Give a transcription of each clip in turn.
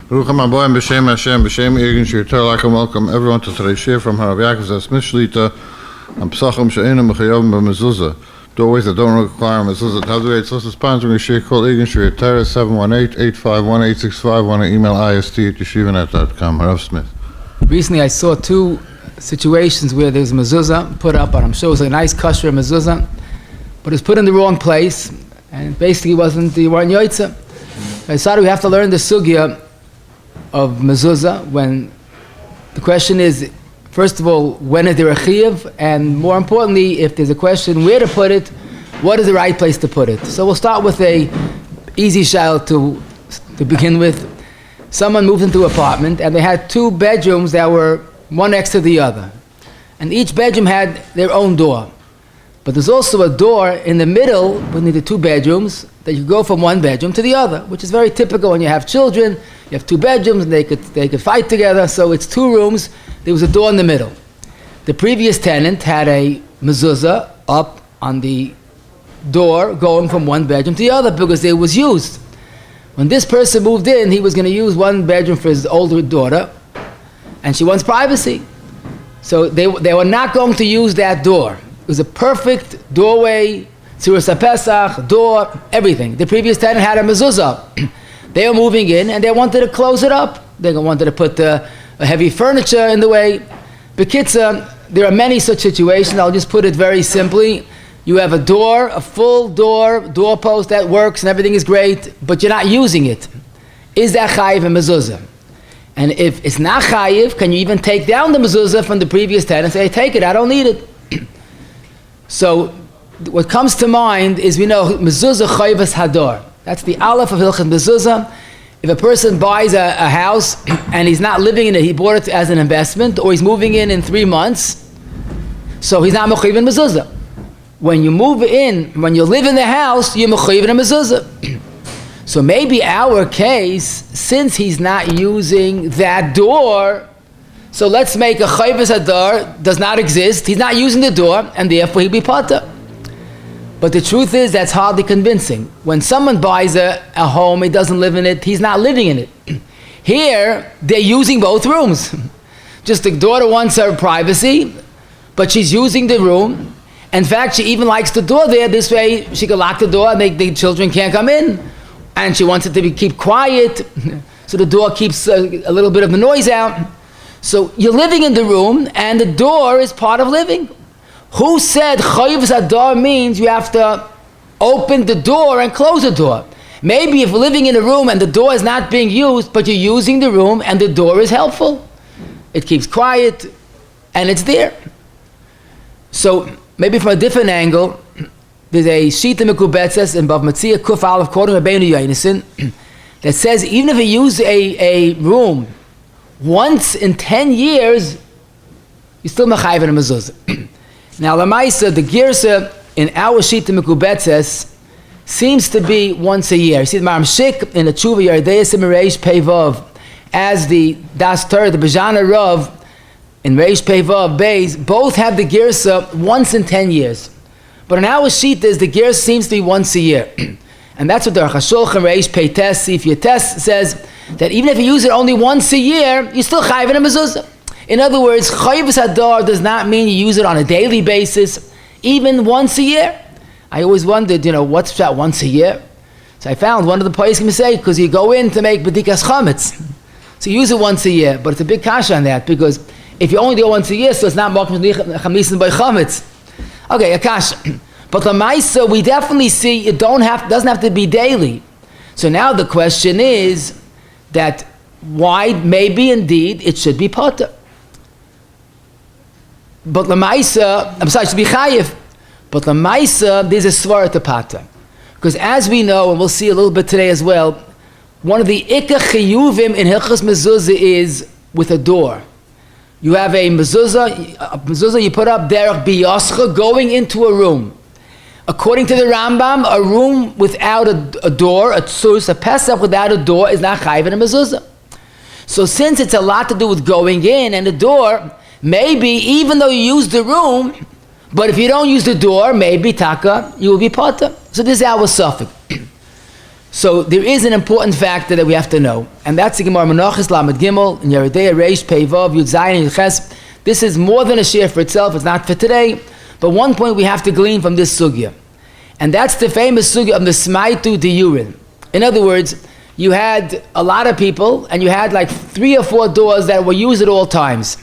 Rucham Aboyim B'Shem Hashem, B'Shem Irgin Shirter, welcome everyone to today's shir from Rabbi Yakov Zasmith Shlita and Psachim She'enim Mechayovim B'Mezuzah. Doorways that don't require Mezuzah. How do we sponsoring a shir called Irgin Shirter 718-851-865. Want to email ist@yeshivanet.com. Rav Smith. Recently I saw two situations where there's a mezuzah put up, and I'm sure it was a nice kosher mezuzah, but it was put in the wrong place, and basically weren't yoytze. I decided we have to learn the sugya of mezuzah when the question is, first of all, when is there a chiyuv, and more importantly, if there's a question where to put it, what is the right place to put it? So we'll start with a easy shayla to begin with. Someone moved into an apartment and they had two bedrooms that were one next to the other, and each bedroom had their own door, but there's also a door in the middle between the two bedrooms that you go from one bedroom to the other, which is very typical when you have children. You have two bedrooms and they could fight together, so it's two rooms. There was a door in the middle. The previous tenant had a mezuzah up on the door going from one bedroom to the other because it was used. When this person moved in, he was going to use one bedroom for his older daughter, and she wants privacy. So they were not going to use that door. It was a perfect doorway, Tzuras HaPesach, door, everything. The previous tenant had a mezuzah. They were moving in and they wanted to close it up. They wanted to put heavy furniture in the way. B'kitzah, there are many such situations. I'll just put it very simply. You have a door, a full doorpost that works and everything is great, but you're not using it. Is that chayiv and mezuzah? And if it's not chayiv, can you even take down the mezuzah from the previous tenant and say, take it, I don't need it? So what comes to mind is, we know mezuzah chayvas hador. That's the aleph of hilchot mezuzah. If a person buys a house and he's not living in it, he bought it as an investment, or he's moving in 3 months, so he's not mechuyev in mezuzah. When you move in, when you live in the house, you're mechuyev in a mezuzah. So maybe our case, since he's not using that door, so let's make a chayvas hador does not exist. He's not using the door, and therefore he'll be pata. But the truth is, that's hardly convincing. When someone buys a home, he doesn't live in it, he's not living in it. Here, they're using both rooms. Just the daughter wants her privacy, but she's using the room. In fact, she even likes the door there. This way, she can lock the door and the children can't come in. And she wants it to keep quiet, so the door keeps a little bit of the noise out. So you're living in the room, and the door is part of living. Who said chayvus hador means you have to open the door and close the door? Maybe if you're living in a room and the door is not being used, but you're using the room and the door is helpful. It keeps quiet and it's there. So maybe from a different angle, there's a shita mekubetzes in Bav Metzia Kuf Aleph quoting Rabbeinu Yonason that says even if you use a room once in 10 years, you're still mechayiv in a mezuzah. Now, Lamaisa, the girsa in our shita mekubetzes seems to be once a year. You see the Maram Shik in the Tshuva Yardeis and Reish Peivav, as the Das Torah, the Bejana Rav in Reish Peivav Beis, both have the girsa once in 10 years. But in our shita, the girsa seems to be once a year. And that's what the Archway Reish Peites Sif Yates says, that even if you use it only once a year, you're still chayiv in a mezuzah. In other words, chayvus hador does not mean you use it on a daily basis, even once a year. I always wondered, what's that once a year? So I found one of the poskim say, because you go in to make bedikas chametz. So you use it once a year, but it's a big kasha on that, because if you only do it once a year, so it's not makom chamisen by chametz. Okay, a kasha. But the ma'isa, we definitely see it doesn't have to be daily. So now the question is that why maybe indeed it should be potter. But Lamaisa, I'm sorry, it should be chayiv. But Lamaisa, there's a svara to pata. Because as we know, and we'll see a little bit today as well, one of the ikka chiyuvim in hilchos mezuzah is with a door. You have a mezuzah you put up derech biyascha going into a room. According to the Rambam, a room without a door, a tzuras, a pesach without a door is not chayiv in a mezuzah. So since it's a lot to do with going in and the door, maybe even though you use the room, but if you don't use the door, maybe taka, you will be pata. So this is our suffix. So there is an important factor that we have to know, and that's the Gemara Menachos Lamed Gimel in Yeridei Reish Pei Vav Yud Zayin Yud Ches. This is more than a share for itself. It's not for today, but one point we have to glean from this sugya, and that's the famous sugya of the smaitu diyurin. In other words, you had a lot of people, and you had like 3 or 4 doors that were used at all times.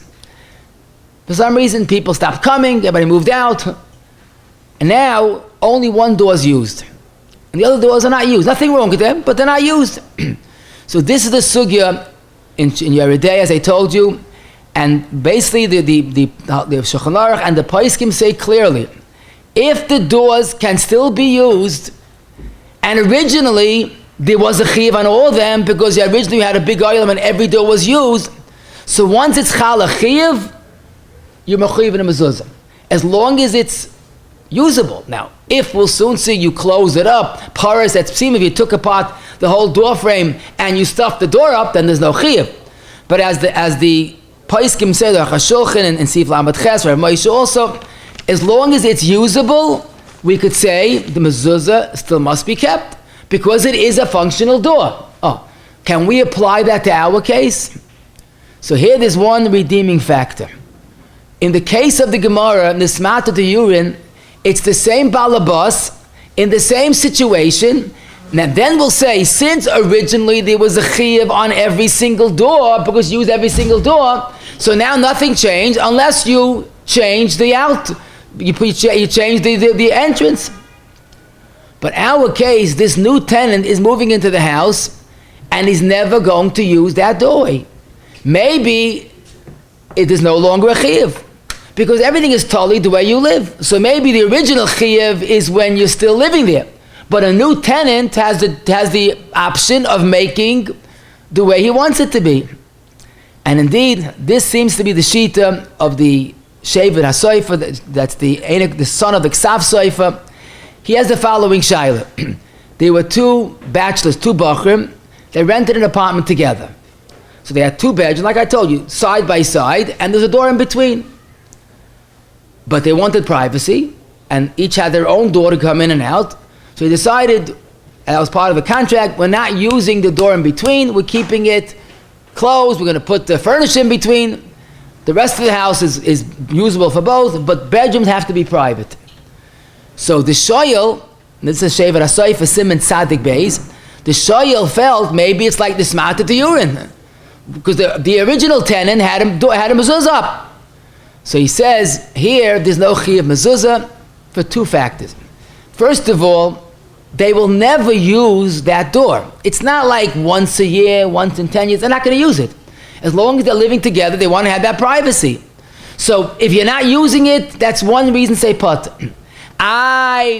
For some reason, people stopped coming, everybody moved out, and now only one door is used. And the other doors are not used. Nothing wrong with them, but they're not used. So this is the sugya in Yeridei, as I told you, and basically the Shulchan Aruch and the Poskim say clearly, if the doors can still be used, and originally there was a chiyuv on all of them because originally you had a big oil and every door was used, so once it's chal a chiyuv, you're mechuyev in a mezuzah, as long as it's usable. Now, if we'll soon see you close it up, paras at psim, if you took apart the whole door frame and you stuffed the door up, then there's no chiyuv. But as the Poskim said, the Chashulchan and Sif Lamed Ches, or Moshe also, as long as it's usable, we could say the mezuzah still must be kept because it is a functional door. Oh, can we apply that to our case? So here there's one redeeming factor. In the case of the Gemara, Nismat of the Urin, it's the same balabas, in the same situation. Now then we'll say, since originally there was a chiyuv on every single door, because you used every single door, so now nothing changed unless you change the you change the entrance. But our case, this new tenant is moving into the house, and he's never going to use that doorway. Maybe it is no longer a chiyuv, because everything is totally the way you live. So maybe the original chiyuv is when you're still living there. But a new tenant has the option of making the way he wants it to be. And indeed, this seems to be the shita of the Shevet HaSoifa, that's the son of the Ksav Soifa. He has the following shaila. There were 2 bachelors, 2 bachrim, they rented an apartment together. So they had 2 bedrooms, like I told you, side by side, and there's a door in between. But they wanted privacy, and each had their own door to come in and out. So he decided, and that was part of the contract, we're not using the door in between, we're keeping it closed, we're going to put the furniture in between. The rest of the house is usable for both, but bedrooms have to be private. So the shoyel, this is Shevet HaSoifa Simon Tzadik Beis, the shoyel felt maybe it's like the smart of the urine, because the original tenant had a mezuzah up. So he says here there's no chiyuv mezuzah for 2 factors. First of all, they will never use that door. It's not like once a year, once in 10 years, they're not going to use it. As long as they're living together, they want to have that privacy. So if you're not using it, that's one reason to say pat.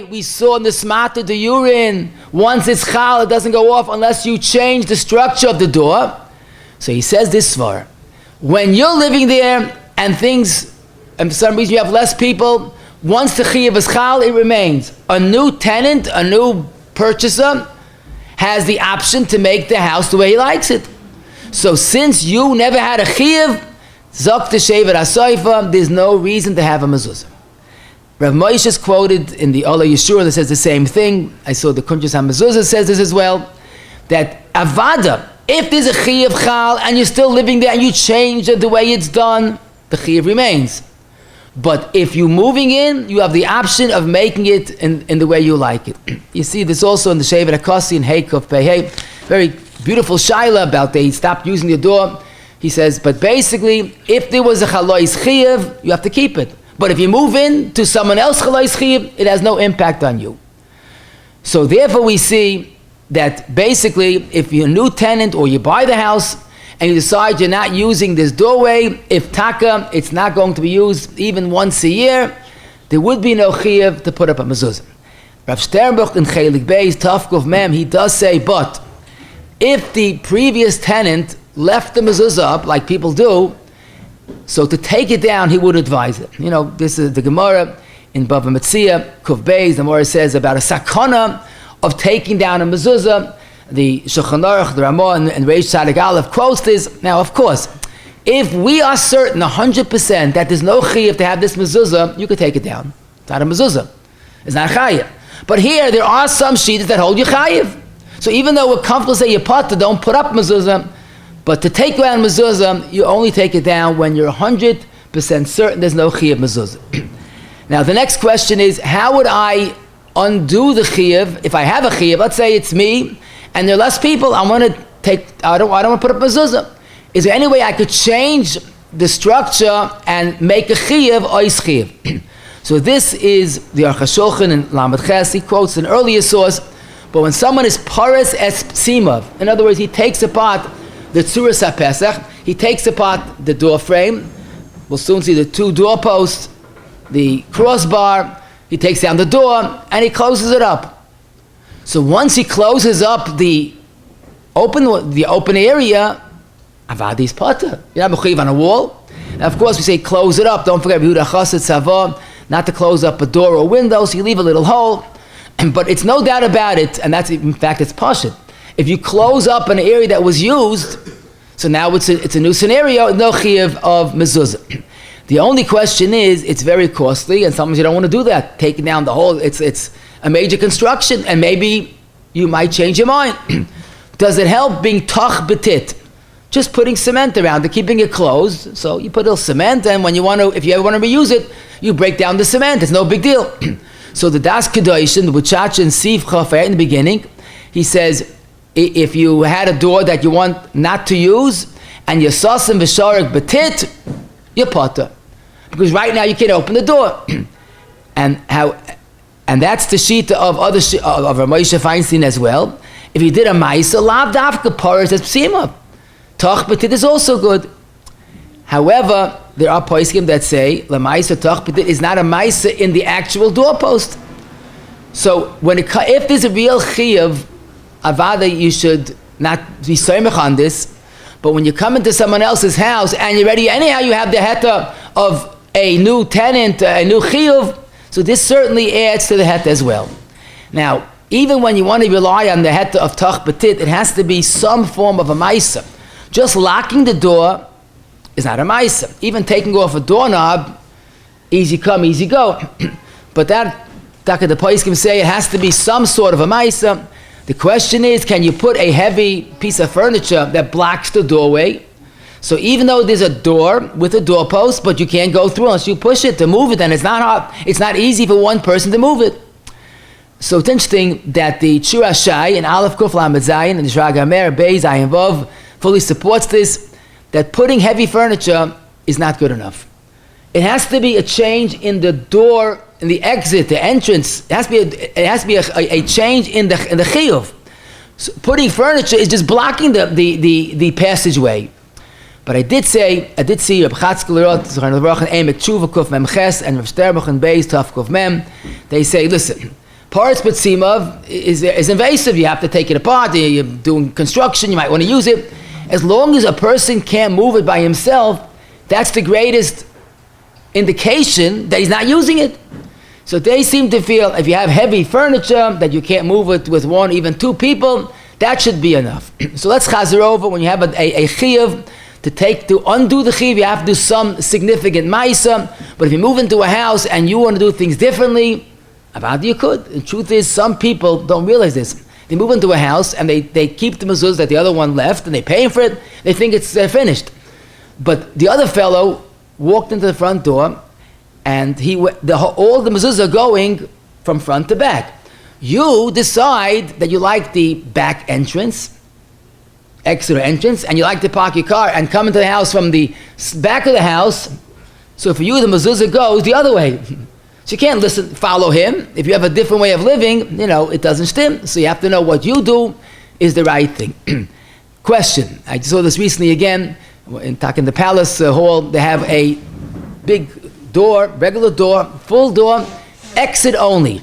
We saw in the smata the urine, once it's chal, it doesn't go off unless you change the structure of the door. So he says this svar. When you're living there and for some reason you have less people, once the chiyuv is chal, it remains. A new tenant, a new purchaser, has the option to make the house the way he likes it. So since you never had a chiyuv, zok the Shevet HaSoifa, there's no reason to have a mezuzah. Rav Moshe is quoted in the Ola Yeshua that says the same thing. I saw the Kuntres HaMezuzah says this as well, that avada, if there's a chiyuv chal and you're still living there and you change it the way it's done, the chiyuv remains. But if you're moving in, you have the option of making it in the way you like it. You see this also in the Shevet HaKossi in Yakov Pei. Very beautiful shaila about they stopped using the door. He says, but basically, if there was a chalois chiyuv, you have to keep it. But if you move in to someone else chalois chiyuv, it has no impact on you. So therefore we see that basically, if you're a new tenant or you buy the house, and you decide you're not using this doorway, if taka, it's not going to be used even once a year, there would be no chiyuv to put up a mezuzah. Rav Sternbuch in Chelik Beis, Tafkuf Mem, he does say, but if the previous tenant left the mezuzah up, like people do, so to take it down, he would advise it. You know, this is the Gemara in Bava Metzia, Kuf Beis, the Gemara says about a sakana of taking down a mezuzah. The Shulchan Aruch, the Ramah, and Reish Tzadik Aleph quotes this. Now, of course, if we are certain 100% that there's no chiyuv to have this mezuzah, you could take it down. It's not a mezuzah. It's not chayiv. But here, there are some shittas that hold you chayiv. So even though we're comfortable to say you potter, don't put up mezuzah, but to take down mezuzah, you only take it down when you're 100% certain there's no chiyuv mezuzah. Now the next question is, how would I undo the chiyuv if I have a chiyuv? Let's say it's me, and there are less people. I don't want to put up mezuzah. Is there any way I could change the structure and make a chiyuv ois chiyuv? So this is the Archway in Lamed Ches. He quotes an earlier source, but when someone is paras es psimav, in other words, he takes apart the tzuras haPesach, he takes apart the door frame. We'll soon see the two doorposts, the crossbar. He takes down the door and he closes it up. So once he closes up the open area, avadi's potter. You're not mechuyev on a wall. Now, of course, we say close it up. Don't forget, not to close up a door or window, so you leave a little hole. But it's no doubt about it, and that's, in fact, it's pashut. If you close up an area that was used, so now it's a new scenario, no chiyuv of mezuzah. The only question is, it's very costly, and sometimes you don't want to do that. Taking down the whole, it's a major construction, and maybe you might change your mind. Does it help being toch betit? Just putting cement around it, keeping it closed. So you put a little cement, and when you want to, if you ever want to reuse it, you break down the cement. It's no big deal. So the Das Kedoshim, the Buchach and Siv Chafer in the beginning, he says, if you had a door that you want not to use, and you sasim v'sharek betit, you're potter. Because right now you can't open the door. And that's the shita of Moshe Feinstein as well. If you did a ma'isa, lav dafka paras as psima. Toch betit is also good. However, there are poskim that say la ma'isa toch betit is not a ma'isa in the actual doorpost. So if there's a real chiyuv, avada, you should not be soymech on this. But when you come into someone else's house and you're ready, anyhow you have the heta of a new tenant, a new chiyuv, so this certainly adds to the heta as well. Now, even when you want to rely on the heta of toch betit, it has to be some form of a ma'isa. Just locking the door is not a ma'isa. Even taking off a doorknob, easy come, easy go. But that, the poskim say, it has to be some sort of a ma'isa. The question is, can you put a heavy piece of furniture that blocks the doorway? So even though there's a door with a doorpost, but you can't go through unless you push it to move it, and it's not hard. It's not easy for one person to move it. So it's interesting that the Tzura Shai in Aleph Kuf Lamed Zayin and the Shra Gamer Beis Ayin Vav fully supports this, that putting heavy furniture is not good enough. It has to be a change in the door, in the exit, the entrance. It has to be a change in the chiyuv. So putting furniture is just blocking the passageway. But I did see Reb Chatzkel Rot, Zechron Levrach, and Emek Tshuva Kuf Mem Ches, and Reb Sterbach and Beis Taf Kuf Mem. They say, listen, parts B'tzimav is invasive. You have to take it apart. You're doing construction. You might want to use it. As long as a person can't move it by himself, that's the greatest indication that he's not using it. So they seem to feel if you have heavy furniture that you can't move it with one, even two people, that should be enough. So let's chazer over. When you have a chiyuv to undo the chiyuv, you have to do some significant ma'isa. But if you move into a house and you want to do things differently, about you could. The truth is, some people don't realize this. They move into a house and they keep the mezuzah that the other one left, and they pay for it. They think it's finished. But the other fellow walked into the front door, and all the mezuzah are going from front to back. You decide that you like the back entrance, exit entrance, and you like to park your car and come into the house from the back of the house. So for you, the mezuzah goes the other way. So you can't follow him. If you have a different way of living, it doesn't stim. So you have to know what you do is the right thing. Question. I saw this recently again. In the palace hall, they have a big door, regular door, full door, exit only.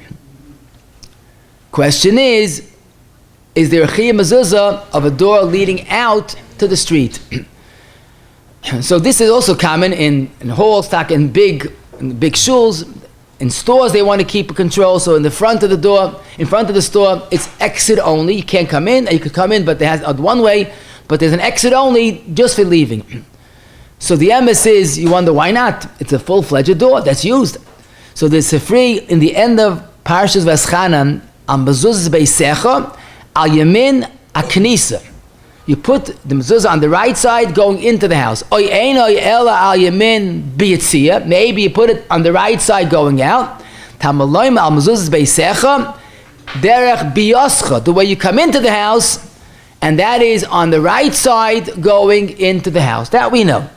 Question is there a chiyuv mezuzah of a door leading out to the street? So this is also common in halls, in big shuls. In stores, they want to keep control. So in the front of the door, in front of the store, it's exit only. You can't come in. You could come in, but there has one way. But there's an exit only just for leaving. So the emes is, you wonder why not? It's a full-fledged door that's used. So there's a free in the end of Parshas Veschanan on Mezuzahs Beisecha, al yamin aknisa. You put the mezuzah on the right side going into the house. Oy einoy ela al yamin biyitzia. Maybe you put it on the right side going out. Tamaloim al mezuzah beisecha derech biyoscha. The way you come into the house, and that is on the right side going into the house. That we know.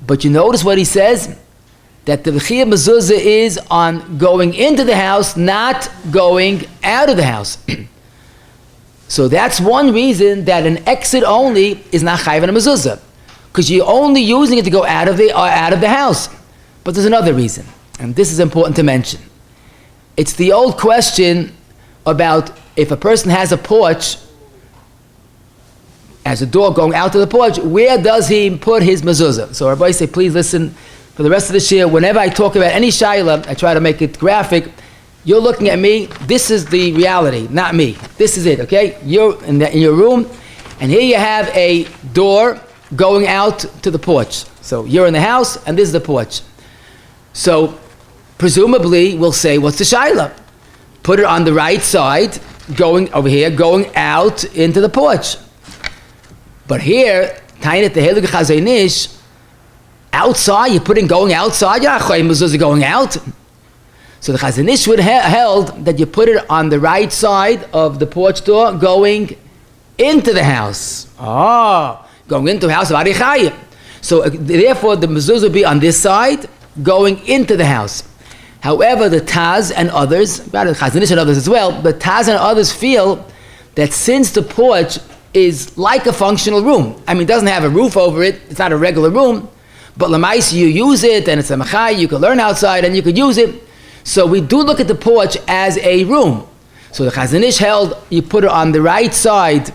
But you notice what he says? That the v'chiyah mezuzah is on going into the house, not going out of the house. So that's one reason that an exit only is not chayiv on a mezuzah, because you're only using it to go out of the house. But there's another reason, and this is important to mention. It's the old question about if a person has a porch, as a door going out to the porch, where does he put his mezuzah? So Rabbi say, please listen for the rest of this year. Whenever I talk about any shayla, I try to make it graphic. You're looking at me. This is the reality, not me. This is it, okay? You're in your room, and here you have a door going out to the porch. So you're in the house, and this is the porch. So presumably, we'll say, what's the shayla? Put it on the right side, going over here, going out into the porch. But here, Tainet the Heilige Chazonish, outside, you're putting going outside, you're not mezuzah going out. So the Chazonish would held that you put it on the right side of the porch door going into the house. Going into the house of Arichayim. So therefore the mezuzah would be on this side going into the house. However, the Taz and others, the Chazonish and others as well, but Taz and others feel that since the porch is like a functional room, I mean, it doesn't have a roof over it, it's not a regular room, but Lamais, you use it, and it's a machai, you can learn outside, and you could use it. So we do look at the porch as a room. So the Chazonish held, you put it on the right side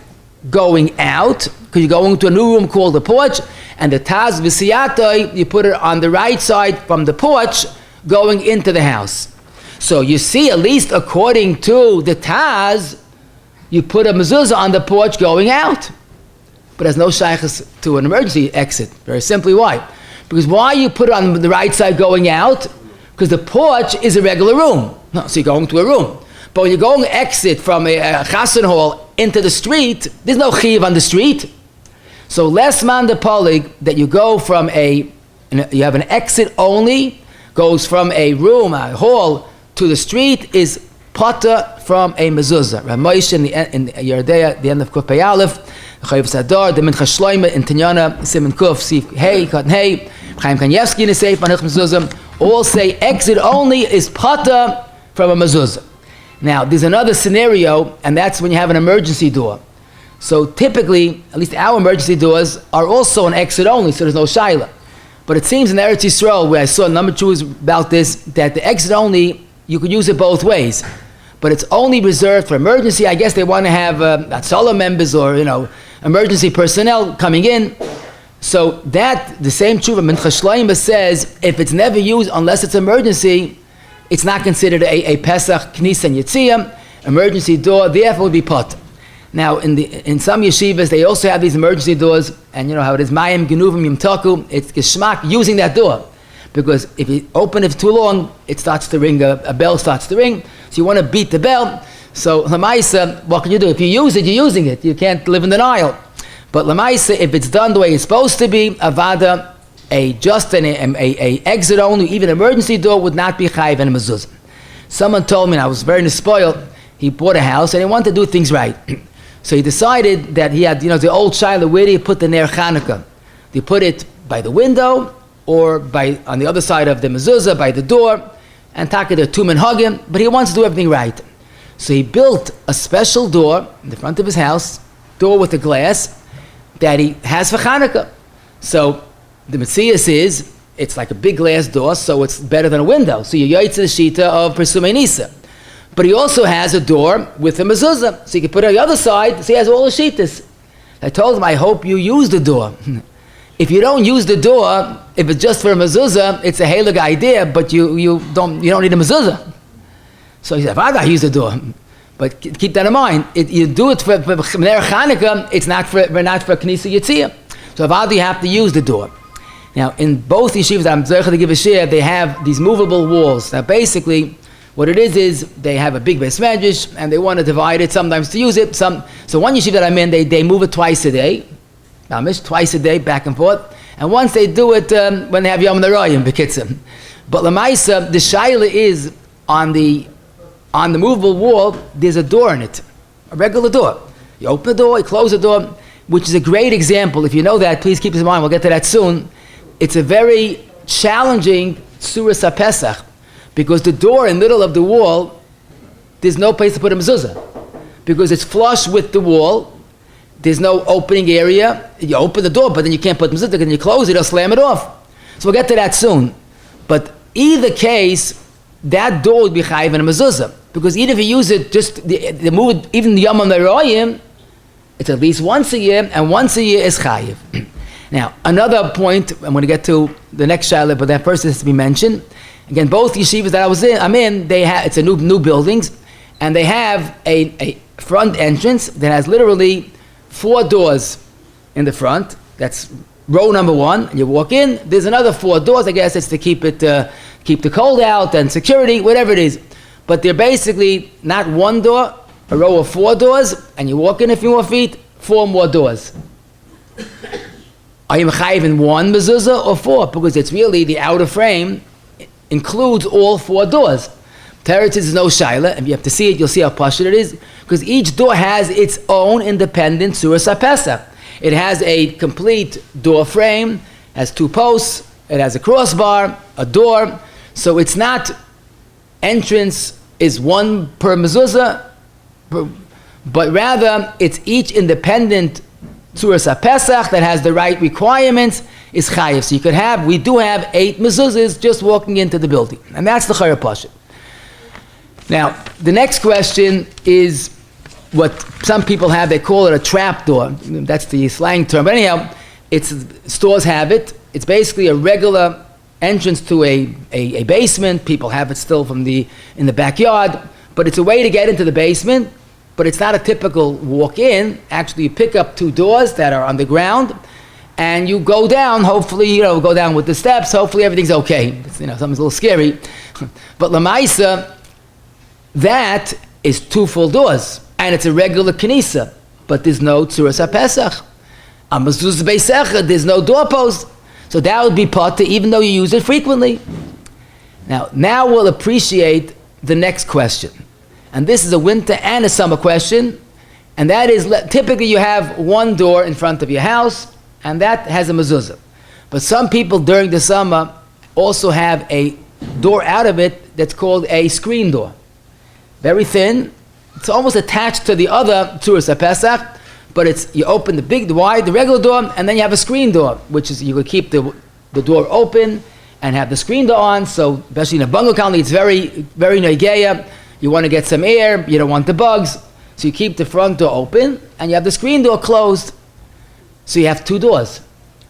going out, because you're going to a new room called the porch, and the Taz v'siyatoi, you put it on the right side from the porch going into the house. So you see, at least according to the Taz, you put a mezuzah on the porch going out. But there's no shaykhs to an emergency exit. Very simply, why? Because why you put it on the right side going out? Because the porch is a regular room. No, so you're going to a room. But when you're going to exit from a chasen hall into the street, there's no chiv on the street. So less man the polig that you go from you have an exit only, goes from a room, a hall, to the street is potter from a mezuzah. Ramoshe in Yerdea, the end of Kuf Pei Aleph, Chayiv Sadar, the Mincha Shloime in Tinyana, Siman Kuf, Sif Hey, Katan Hey, Chaim Kanievsky in the Seif, Manich Mezuzah, all say exit only is potter from a mezuzah. Now, there's another scenario, and that's when you have an emergency door. So typically, at least our emergency doors are also an exit only, so there's no shayla. But it seems in Eretz Yisrael, where I saw a number of Jews about this, that the exit only, you could use it both ways. But it's only reserved for emergency. I guess they want to have Hatzalah members or, emergency personnel coming in. So that, the same tshuva, Mincha Shloime says, if it's never used unless it's emergency, it's not considered a Pesach, Knis and Yitziyah, emergency door, therefore would be pot. Now, in some yeshivas, they also have these emergency doors, and you know how it is, Mayim, Genuvim, Yimtaku, it's Geshmak using that door. Because if you open it too long, it starts to ring, a bell starts to ring, so you want to beat the bell. So, Lamaisa, what can you do? If you use it, you're using it. You can't live in denial. But Lamaisa, if it's done the way it's supposed to be, Avada, just an exit only, even emergency door would not be chayiv and a mezuzah. Someone told me, and I was very spoiled, he bought a house and he wanted to do things right. So he decided that he had, the old shiloh, where do you put the Ner Chanukah? Do you put it by the window or on the other side of the mezuzah, by the door? And taka the two minhagim, but he wants to do everything right. So he built a special door in the front of his house, door with a glass, that he has for Chanukah. So the Metzias is, it's like a big glass door, so it's better than a window. So you yaitz the shita of Persumei Nisa. But he also has a door with a mezuzah, so you can put it on the other side, so he has all the shitas. I told him, I hope you use the door. If you don't use the door, if it's just for a mezuzah, it's a halig idea, but you don't need a mezuzah. So he said, I use the door. But keep that in mind. You do it for Ner Chanukah, it's not for Knisa Yitziyah. So Avada, you have to use the door. Now, in both yeshivas that I'm zeichet to give a share, they have these movable walls. Now, basically, What it is they have a big beis medrash and they want to divide it sometimes to use it. So one yeshiva that I'm in, they move it twice a day. Twice a day, back and forth. And once they do it when they have Yom Narayim, Bekitzim. But Lamaisa, the Shaila is on the movable wall, there's a door in it, a regular door. You open the door, you close the door, which is a great example. If you know that, please keep this in mind. We'll get to that soon. It's a very challenging Suras HaPesach, because the door in the middle of the wall, there's no place to put a mezuzah, because it's flush with the wall. There's no opening area. You open the door, but then you can't put mezuzah, and you close it, it'll slam it off. So we'll get to that soon. But either case, that door would be chayiv in a mezuzah, because even if you use it just the mood, even the Yom HaNarayim, it's at least once a year, and once a year is chayiv. Now, another point, I'm going to get to the next shaila, but that first has to be mentioned. Again, both yeshivas that I'm in, it's a new buildings, and they have a front entrance that has literally 4 doors in the front. That's row number 1. And you walk in, there's another 4 doors. I guess it's to keep the cold out and security, whatever it is. But they're basically not one door, a row of 4 doors, and you walk in a few more feet, 4 more doors. Are you mechayiv in 1 mezuzah or 4? Because it's really the outer frame includes all 4 doors. Teretz is no shaila, and you have to see it, you'll see how pashut it is, because each door has its own independent Suras HaPesach. It has a complete door frame, has 2 posts, it has a crossbar, a door, so it's not entrance is 1 per mezuzah, but rather it's each independent Suras HaPesach that has the right requirements is chayiv. So we do have 8 mezuzahs just walking into the building, and that's the chayra pashut. Now, the next question is what some people have, they call it a trap door. That's the slang term. But anyhow, stores have it. It's basically a regular entrance to a basement. People have it still in the backyard, but it's a way to get into the basement, but it's not a typical walk-in. Actually, you pick up 2 doors that are on the ground, and you go down, hopefully, go down with the steps, hopefully everything's okay. Something's a little scary. But Lamaisa, that is 2 full doors, and it's a regular knisa, but there's no Suras HaPesach. A mezuzah beisecha, there's no doorpost, so that would be potter even though you use it frequently. Now we'll appreciate the next question, and this is a winter and a summer question, and that is, typically you have 1 door in front of your house, and that has a mezuzah. But some people during the summer also have a door out of it that's called a screen door. Very thin. It's almost attached to the other Suras HaPesach, but you open the wide, the regular door, and then you have a screen door, which is you could keep the door open and have the screen door on. So especially in a bungalow colony, it's very, very noigeya. You want to get some air. You don't want the bugs, so you keep the front door open and you have the screen door closed. So you have 2 doors,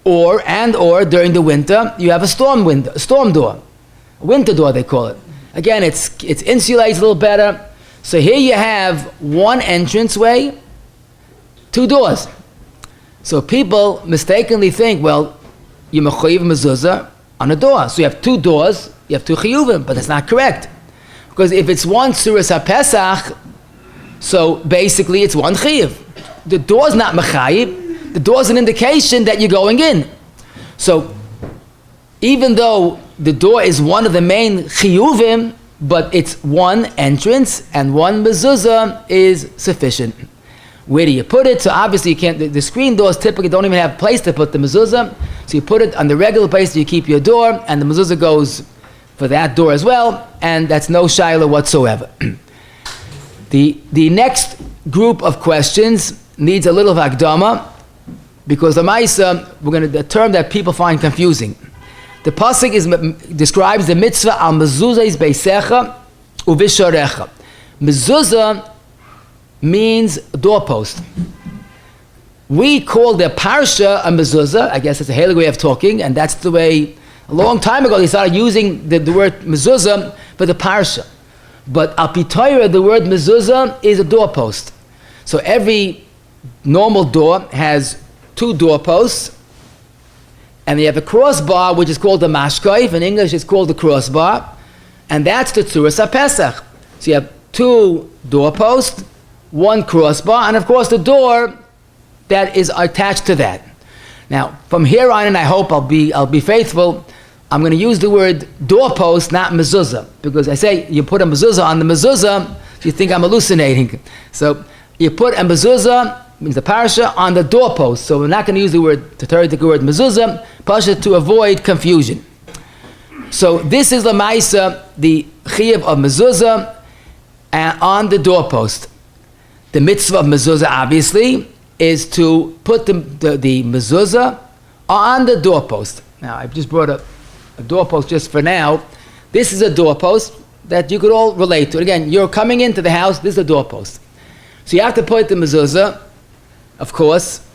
or during the winter you have a storm door, a winter door they call it. Again, it's insulated a little better. So here you have 1 entranceway, 2 doors. So people mistakenly think, well, you mechayiv mezuzah on a door. So you have 2 doors, you have 2 chiyuvim, but that's not correct. Because if it's 1 Suras HaPesach, so basically it's 1 chiyuv. The door's not mechayiv. The door's an indication that you're going in. So even though the door is one of the main chiyuvim, but it's 1 entrance and 1 mezuzah is sufficient. Where do you put it? So obviously you can't, the screen doors typically don't even have a place to put the mezuzah. So you put it on the regular place that you keep your door, and the mezuzah goes for that door as well, and that's no shaila whatsoever. The next group of questions needs a little of akdama, because the ma'isa, the term that people find confusing. The pasuk describes the mitzvah al mezuzah is beisecha uvisharecha. Mezuzah means doorpost. We call the parsha a mezuzah. I guess it's a halachos way of talking, and that's the way. A long time ago they started using the word mezuzah for the parsha. But al pi Torah, the word mezuzah is a doorpost. So every normal door has 2 doorposts, and they have a crossbar, which is called the mashkaif. In English, it's called the crossbar. And that's the Tzuras HaPesach. So you have 2 doorposts, 1 crossbar, and of course the door that is attached to that. Now, from here on, and I hope I'll be faithful, I'm going to use the word doorpost, not mezuzah, because I say you put a mezuzah on the mezuzah, you think I'm hallucinating. So you put a mezuzah, means the parasha, on the doorpost. So we're not going to use the word mezuzah, parasha, to avoid confusion. So this is l'maisa, the chiyuv of mezuzah on the doorpost. The mitzvah of mezuzah, obviously, is to put the mezuzah on the doorpost. Now, I've just brought a doorpost just for now. This is a doorpost that you could all relate to. Again, you're coming into the house, this is a doorpost. So you have to put the mezuzah, of course.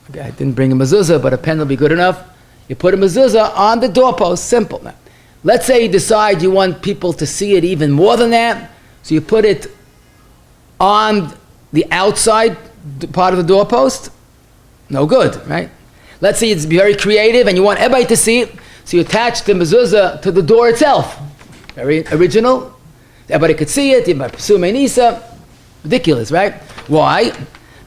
Okay, I didn't bring a mezuzah, but a pen will be good enough. You put a mezuzah on the doorpost, simple. Now, let's say you decide you want people to see it even more than that, so you put it on the outside part of the doorpost. No good, right? Let's say it's very creative and you want everybody to see it, so you attach the mezuzah to the door itself. Very original. Everybody could see it. You might pursue Nisa. Ridiculous, right? Why?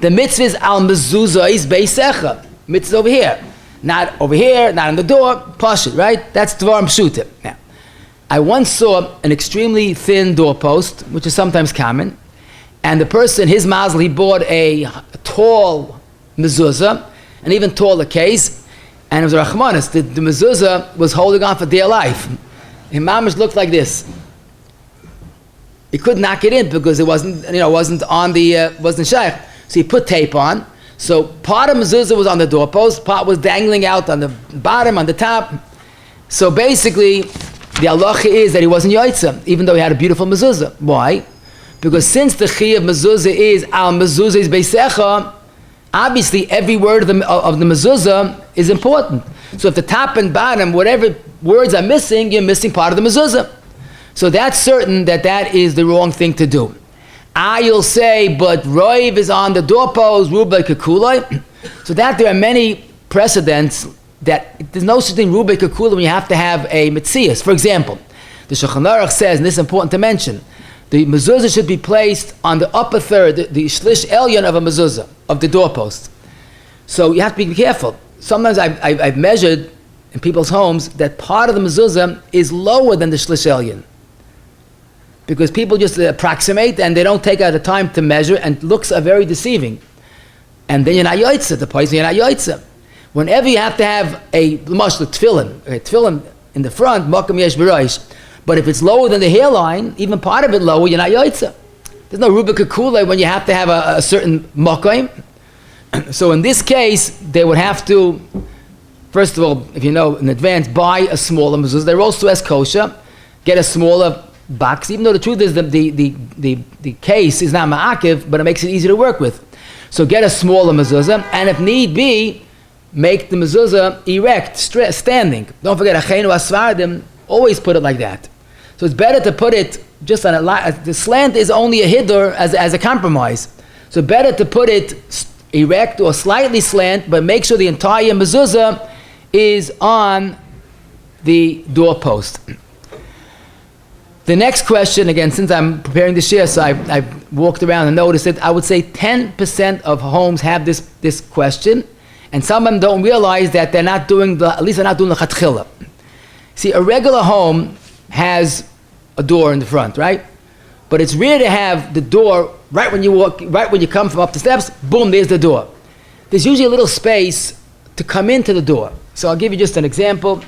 The mitzvah is al mezuzah is beisecha. Mitzvah over here. Not over here, not on the door. Pashut, right? That's dvar pshutim. Now, I once saw an extremely thin doorpost, which is sometimes common, and the person, his mazel, he bought a tall mezuzah, an even taller case, and it was a rachmanis. The mezuzah was holding on for dear life. His mamish looked like this. He couldn't knock it in because it wasn't shaykh. So he put tape on. So part of mezuzah was on the doorpost, part was dangling out on the bottom, on the top. So basically, the halacha is that he wasn't yotzah, even though he had a beautiful mezuzah. Why? Because since the chi of mezuzah is al mezuzah is beisecha, obviously every word of the mezuzah is important. So if the top and bottom, whatever words are missing, you're missing part of the mezuzah. So that's certain that is the wrong thing to do. You'll say, but roiv is on the doorpost, rubei kekuloi. So that there are many precedents that there's no such thing rubei kekuloi when you have to have a mitzias. For example, the Shulchan Aruch says, and this is important to mention, the mezuzah should be placed on the upper third, the shlish elyon of a mezuzah, of the doorpost. So you have to be careful. Sometimes I've measured in people's homes that part of the mezuzah is lower than the shlish elyon. Because people just approximate and they don't take out the time to measure, and looks are very deceiving. And then you're not yotzah, the place you're not yotzah. Whenever you have to have a tefillin in the front, makam yesh b'rosh. But if it's lower than the hairline, even part of it lower, you're not yotzah. There's no rubik kula when you have to have a certain makam. So in this case, they would have to, first of all, if you know in advance, buy a smaller mezuzah. They're also as kosher, get a smaller box, even though the truth is the case is not ma'akiv, but it makes it easy to work with. So get a smaller mezuzah, and if need be, make the mezuzah erect, standing. Don't forget, achenu asvardim always put it like that. So it's better to put it just on the slant is only a hiddur as a compromise. So better to put it erect or slightly slant, but make sure the entire mezuzah is on the doorpost. The next question, again, since I'm preparing the shir, so I've walked around and noticed it, I would say 10% of homes have this question, and some of them don't realize that they're not doing the chatchila. See, a regular home has a door in the front, right? But it's rare to have the door right when you come from up the steps, boom, there's the door. There's usually a little space to come into the door. So I'll give you just an example.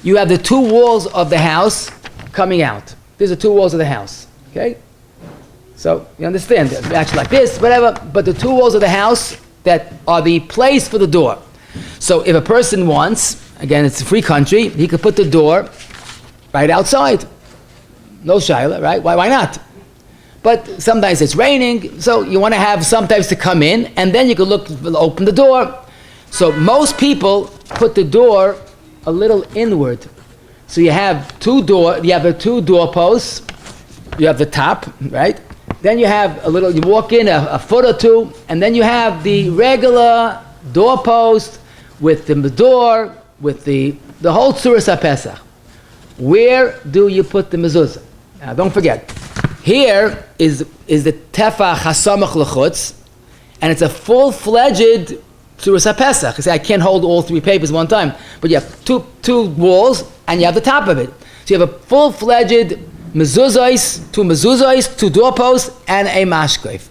You have the 2 walls of the house coming out. These are 2 walls of the house, okay? So you understand, actually like this, whatever, but the 2 walls of the house that are the place for the door. So if a person wants, again, it's a free country, he could put the door right outside. No shaila, right? Why not? But sometimes it's raining, so you want to have sometimes to come in, and then you can open the door. So most people put the door a little inward. So you have the 2 doorposts, you have the top, right? Then you have you walk in a foot or 2, and then you have the regular doorpost with the door, with the whole Tzuras HaPesach. Where do you put the mezuzah? Now, don't forget, here is the tefach hasamach lechutz, and it's a full-fledged tzuras HaPesach. You say, I can't hold all three papers one time, but you have two walls, and you have the top of it. So you have a full-fledged mezuzahs, two doorposts, and a mashkoif.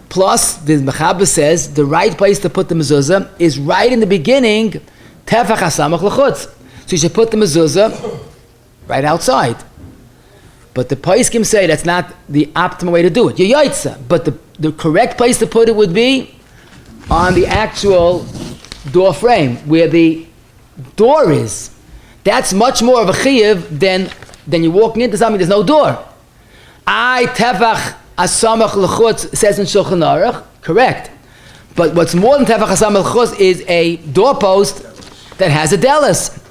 Plus, the Mechaber says the right place to put the mezuzah is right in the beginning, tefach hasamach lechutz. So you should put the mezuzah right outside. But the poskim say that's not the optimal way to do it. You're yaitza, but the correct place to put it would be on the actual door frame, where the door is. That's much more of a chiyuv than you're walking into something, there's no door. Tefach hasamach lechutz says in Shulchan Aruch, correct. But what's more than tefach hasamach lechutz is a doorpost that has a delis.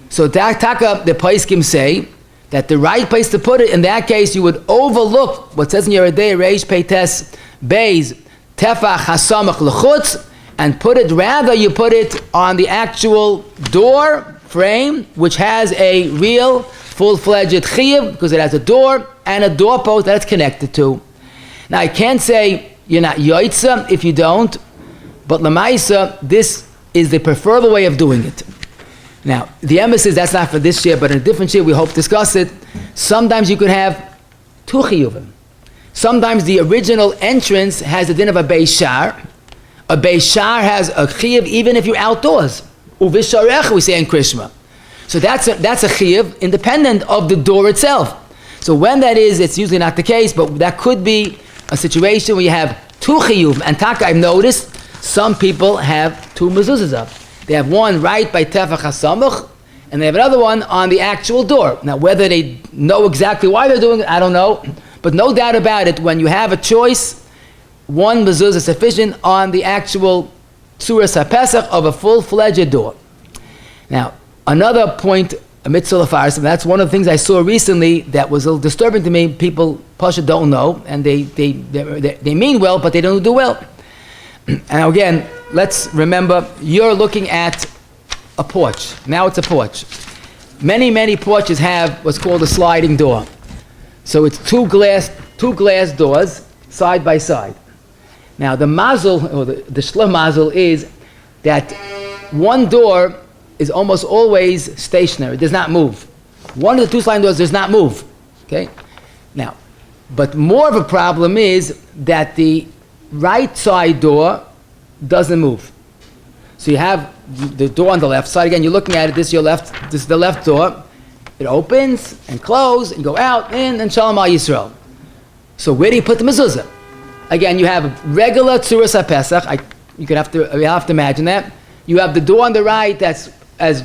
So the poskim say that the right place to put it, in that case, you would overlook what says in Yeridei Reish Peites Beis tefach hasamach lechutz, and you put it on the actual door frame, which has a real full-fledged chiyuv, because it has a door and a doorpost that it's connected to. Now, I can't say you're not yoitza if you don't, but lemaisa, this is the preferable way of doing it. Now, the emphasis, that's not for this year, but in a different year, we hope to discuss it. Sometimes you could have two chiyuvim. Sometimes the original entrance has the din of a beis shar. A beis shar has a chiyuv even if you're outdoors. Uvisharech, we say in Krishma. So that's a chiyuv independent of the door itself. So when that is, it's usually not the case, but that could be a situation where you have two chiyuv. And taka, I've noticed, some people have two mezuzahs up. They have one right by tefach hasamach, and they have another one on the actual door. Now, whether they know exactly why they're doing it, I don't know. But no doubt about it, when you have a choice, one mezuzah is sufficient on the actual tzuras HaPesach of a full-fledged door. Now, another point, a mitzvah lefarsim, that's one of the things I saw recently that was a little disturbing to me. People, Pasha, don't know, and they mean well, but they don't do well. And again, let's remember, you're looking at a porch. Now it's a porch. Many porches have what's called a sliding door. So it's two glass doors side by side. Now the mazel, or the shlah mazel, is that one door is almost always stationary, it does not move. One of the two sliding doors does not move. Okay? Now, but more of a problem is that the right side door doesn't move. So you have the door on the left side. Again, you're looking at it, this is your left, this is the left door. It opens and closes, and you go out, in, and Shalom Al Yisrael. So where do you put the mezuzah? Again, you have regular tzuras HaPesach. You have to imagine that. You have the door on the right that's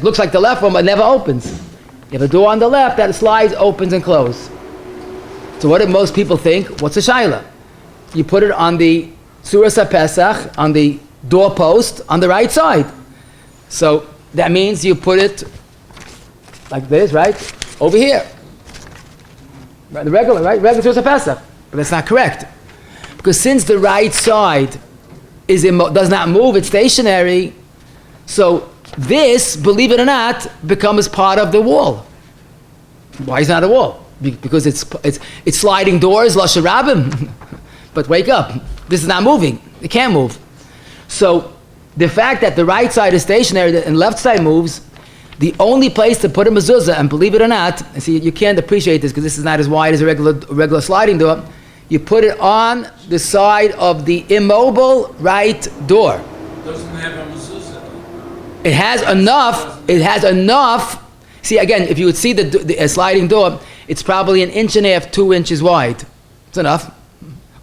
looks like the left one, but never opens. You have a door on the left that slides, opens, and closes. So what do most people think? What's a shaila? You put it on the tzuras HaPesach, on the doorpost, on the right side. So that means you put it like this, right? Over here. Right, the regular, right? Regular tzuras HaPesach. But that's not correct. Because since the right side does not move, it's stationary, so this, believe it or not, becomes part of the wall. Why is it not a wall? Because it's sliding doors, Lashon Rabbim. But wake up, this is not moving. It can't move. So the fact that the right side is stationary and left side moves, the only place to put a mezuzah, and believe it or not, and see, you can't appreciate this because this is not as wide as a regular sliding door, you put it on the side of the immobile right door. It doesn't have a mezuzah. It has enough. See, again, if you would see the sliding door, it's probably 1.5 inches, 2 inches wide. It's enough.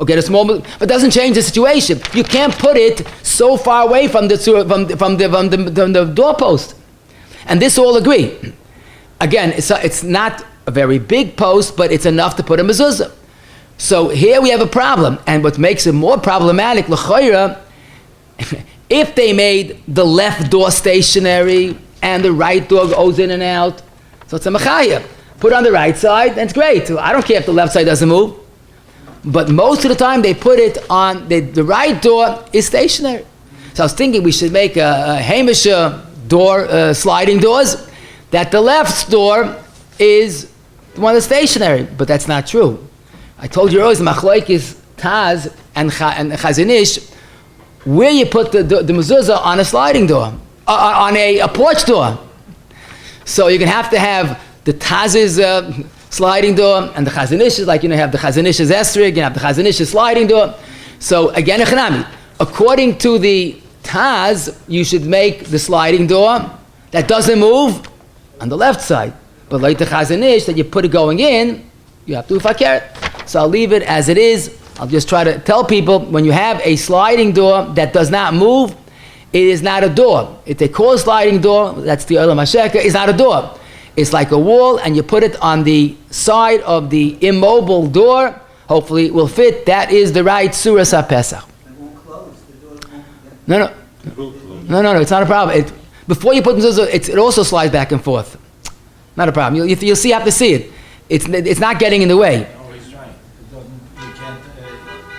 Okay, but it doesn't change the situation. You can't put it so far away from the doorpost. And this all agree. Again, it's not a very big post, but it's enough to put a mezuzah. So here we have a problem. And what makes it more problematic, l'chayra, if they made the left door stationary and the right door goes in and out, so it's a machaya. Put it on the right side, that's great. I don't care if the left side doesn't move. But most of the time they put it on, the right door is stationary. So I was thinking we should make a Hamisha door, sliding doors, that the left door is the one that's stationary, but that's not true. I told you earlier, machlokes Taz and Chazon Ish, where you put the mezuzah on a sliding door, on a porch door. So you're going to have the Taz's sliding door, and the Chazon Ish is like, you have the Chazon Ish's esrig, you have the Chazon Ish's sliding door. So again, according to the Taz, you should make the sliding door that doesn't move on the left side. But like the Chazon Ish, that you put it going in, you have to fakir it. So I'll leave it as it is. I'll just try to tell people, when you have a sliding door that does not move, it is not a door. If they call a sliding door, that's the Olam HaSheker, it's not a door. It's like a wall, and you put it on the side of the immobile door. Hopefully it will fit. That is the right Surah HaPesach. It won't close. The door won't. No, it's not a problem. Before you put mezuzah, it also slides back and forth. Not a problem. You'll see, you have to see it. It's not getting in the way. No, he's right. It doesn't, you can't,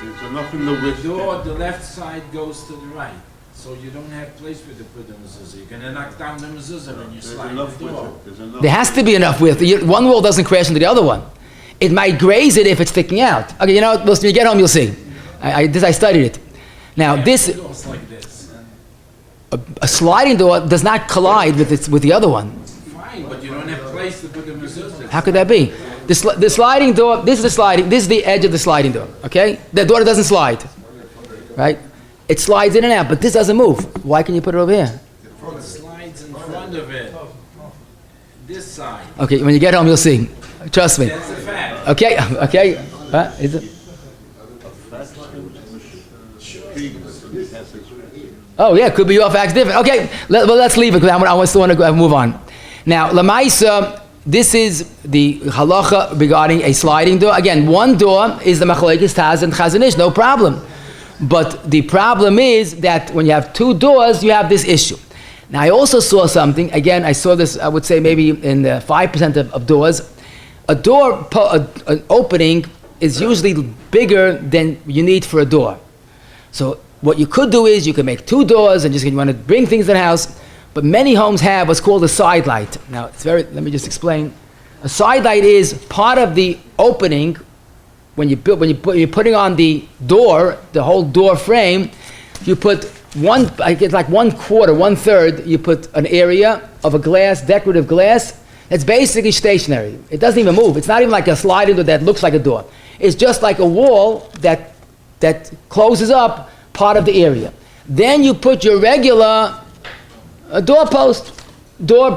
There's enough in the width. the left side goes to the right. So you don't have place where to put the mezuzah. You're going to knock down the mezuzah when you There's slide enough the width. door. There's enough. There has to be enough width. One wall doesn't crash into the other one. It might graze it if it's sticking out. Okay, you know what? When you get home, you'll see. I studied it. Now, this Doors like this. a sliding door does not collide with the other one. Fine, but you don't have place to put the mezuzah. How could that be? The sliding door. This is the edge of the sliding door. Okay, the door doesn't slide, right? It slides in and out, but this doesn't move. Why can you put it over here? It slides in front of it. This side. Okay, when you get home, you'll see. Trust me. That's a fact. Okay. Is it? Oh yeah, could be your facts different. Okay, let's leave it because I still want to move on. Now, Lamaisa, this is the halacha regarding a sliding door. Again, one door is the machlokes Taz and Chazon Ish, no problem. But the problem is that when you have two doors, you have this issue. Now, I also saw something. Again, I saw this, I would say maybe in 5% of doors. An opening is usually bigger than you need for a door. So what you could do is you can make two doors and you want to bring things in the house. But many homes have what's called a side light. Now, let me just explain. A side light is part of the opening. When you're putting on the door, the whole door frame, you put like 1/4, you put an area of a glass, decorative glass, that's basically stationary. It doesn't even move. It's not even like a sliding door that looks like a door. It's just like a wall that closes up part of the area. Then you put your regular doorpost, door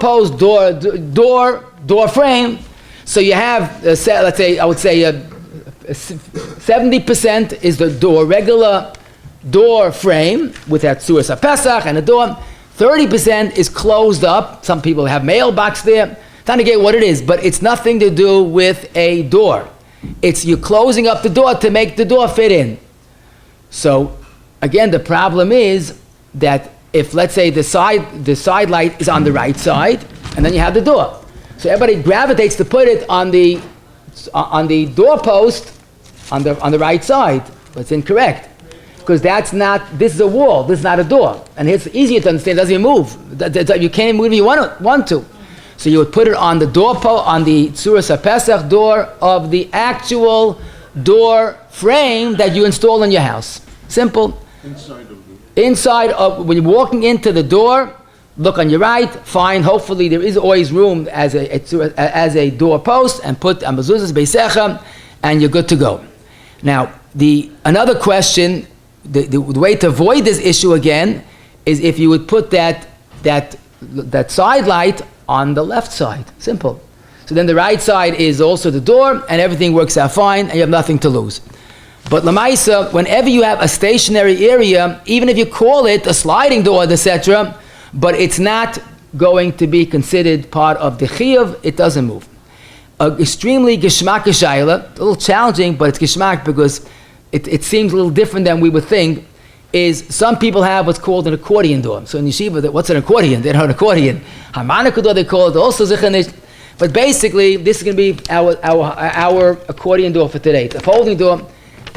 frame. So you have, let's say, I would say 70% is the regular door frame with that Suras HaPesach and a door. 30% is closed up. Some people have mailbox there. Trying to get what it is, but it's nothing to do with a door. It's you closing up the door to make the door fit in. So again, the problem is that if, let's say, the side light is on the right side, and then you have the door. So everybody gravitates to put it on the doorpost on the right side, but it's incorrect. Because this is a wall, this is not a door. And it's easier to understand, it doesn't even move. You can't move if you want to. So you would put it on the doorpost, on the Suras HaPesach door of the actual door frame that you install in your house. Simple. Inside of, when you're walking into the door, look on your right, fine, hopefully there is always room as a doorpost, and put a mezuzah's beisecha, and you're good to go. Now, another question, the way to avoid this issue again, is if you would put that side light on the left side. Simple. So then the right side is also the door, and everything works out fine, and you have nothing to lose. But Lamaisa, whenever you have a stationary area, even if you call it a sliding door, etc., but it's not going to be considered part of the chiyuv, it doesn't move. Extremely geshmak shayla, a little challenging, but it's geshmak because it seems a little different than we would think, is some people have what's called an accordion door. So in yeshiva, what's an accordion? They don't have an accordion. Harmonica door, they call it also zichanish. But basically, this is going to be our accordion door for today. It's a folding door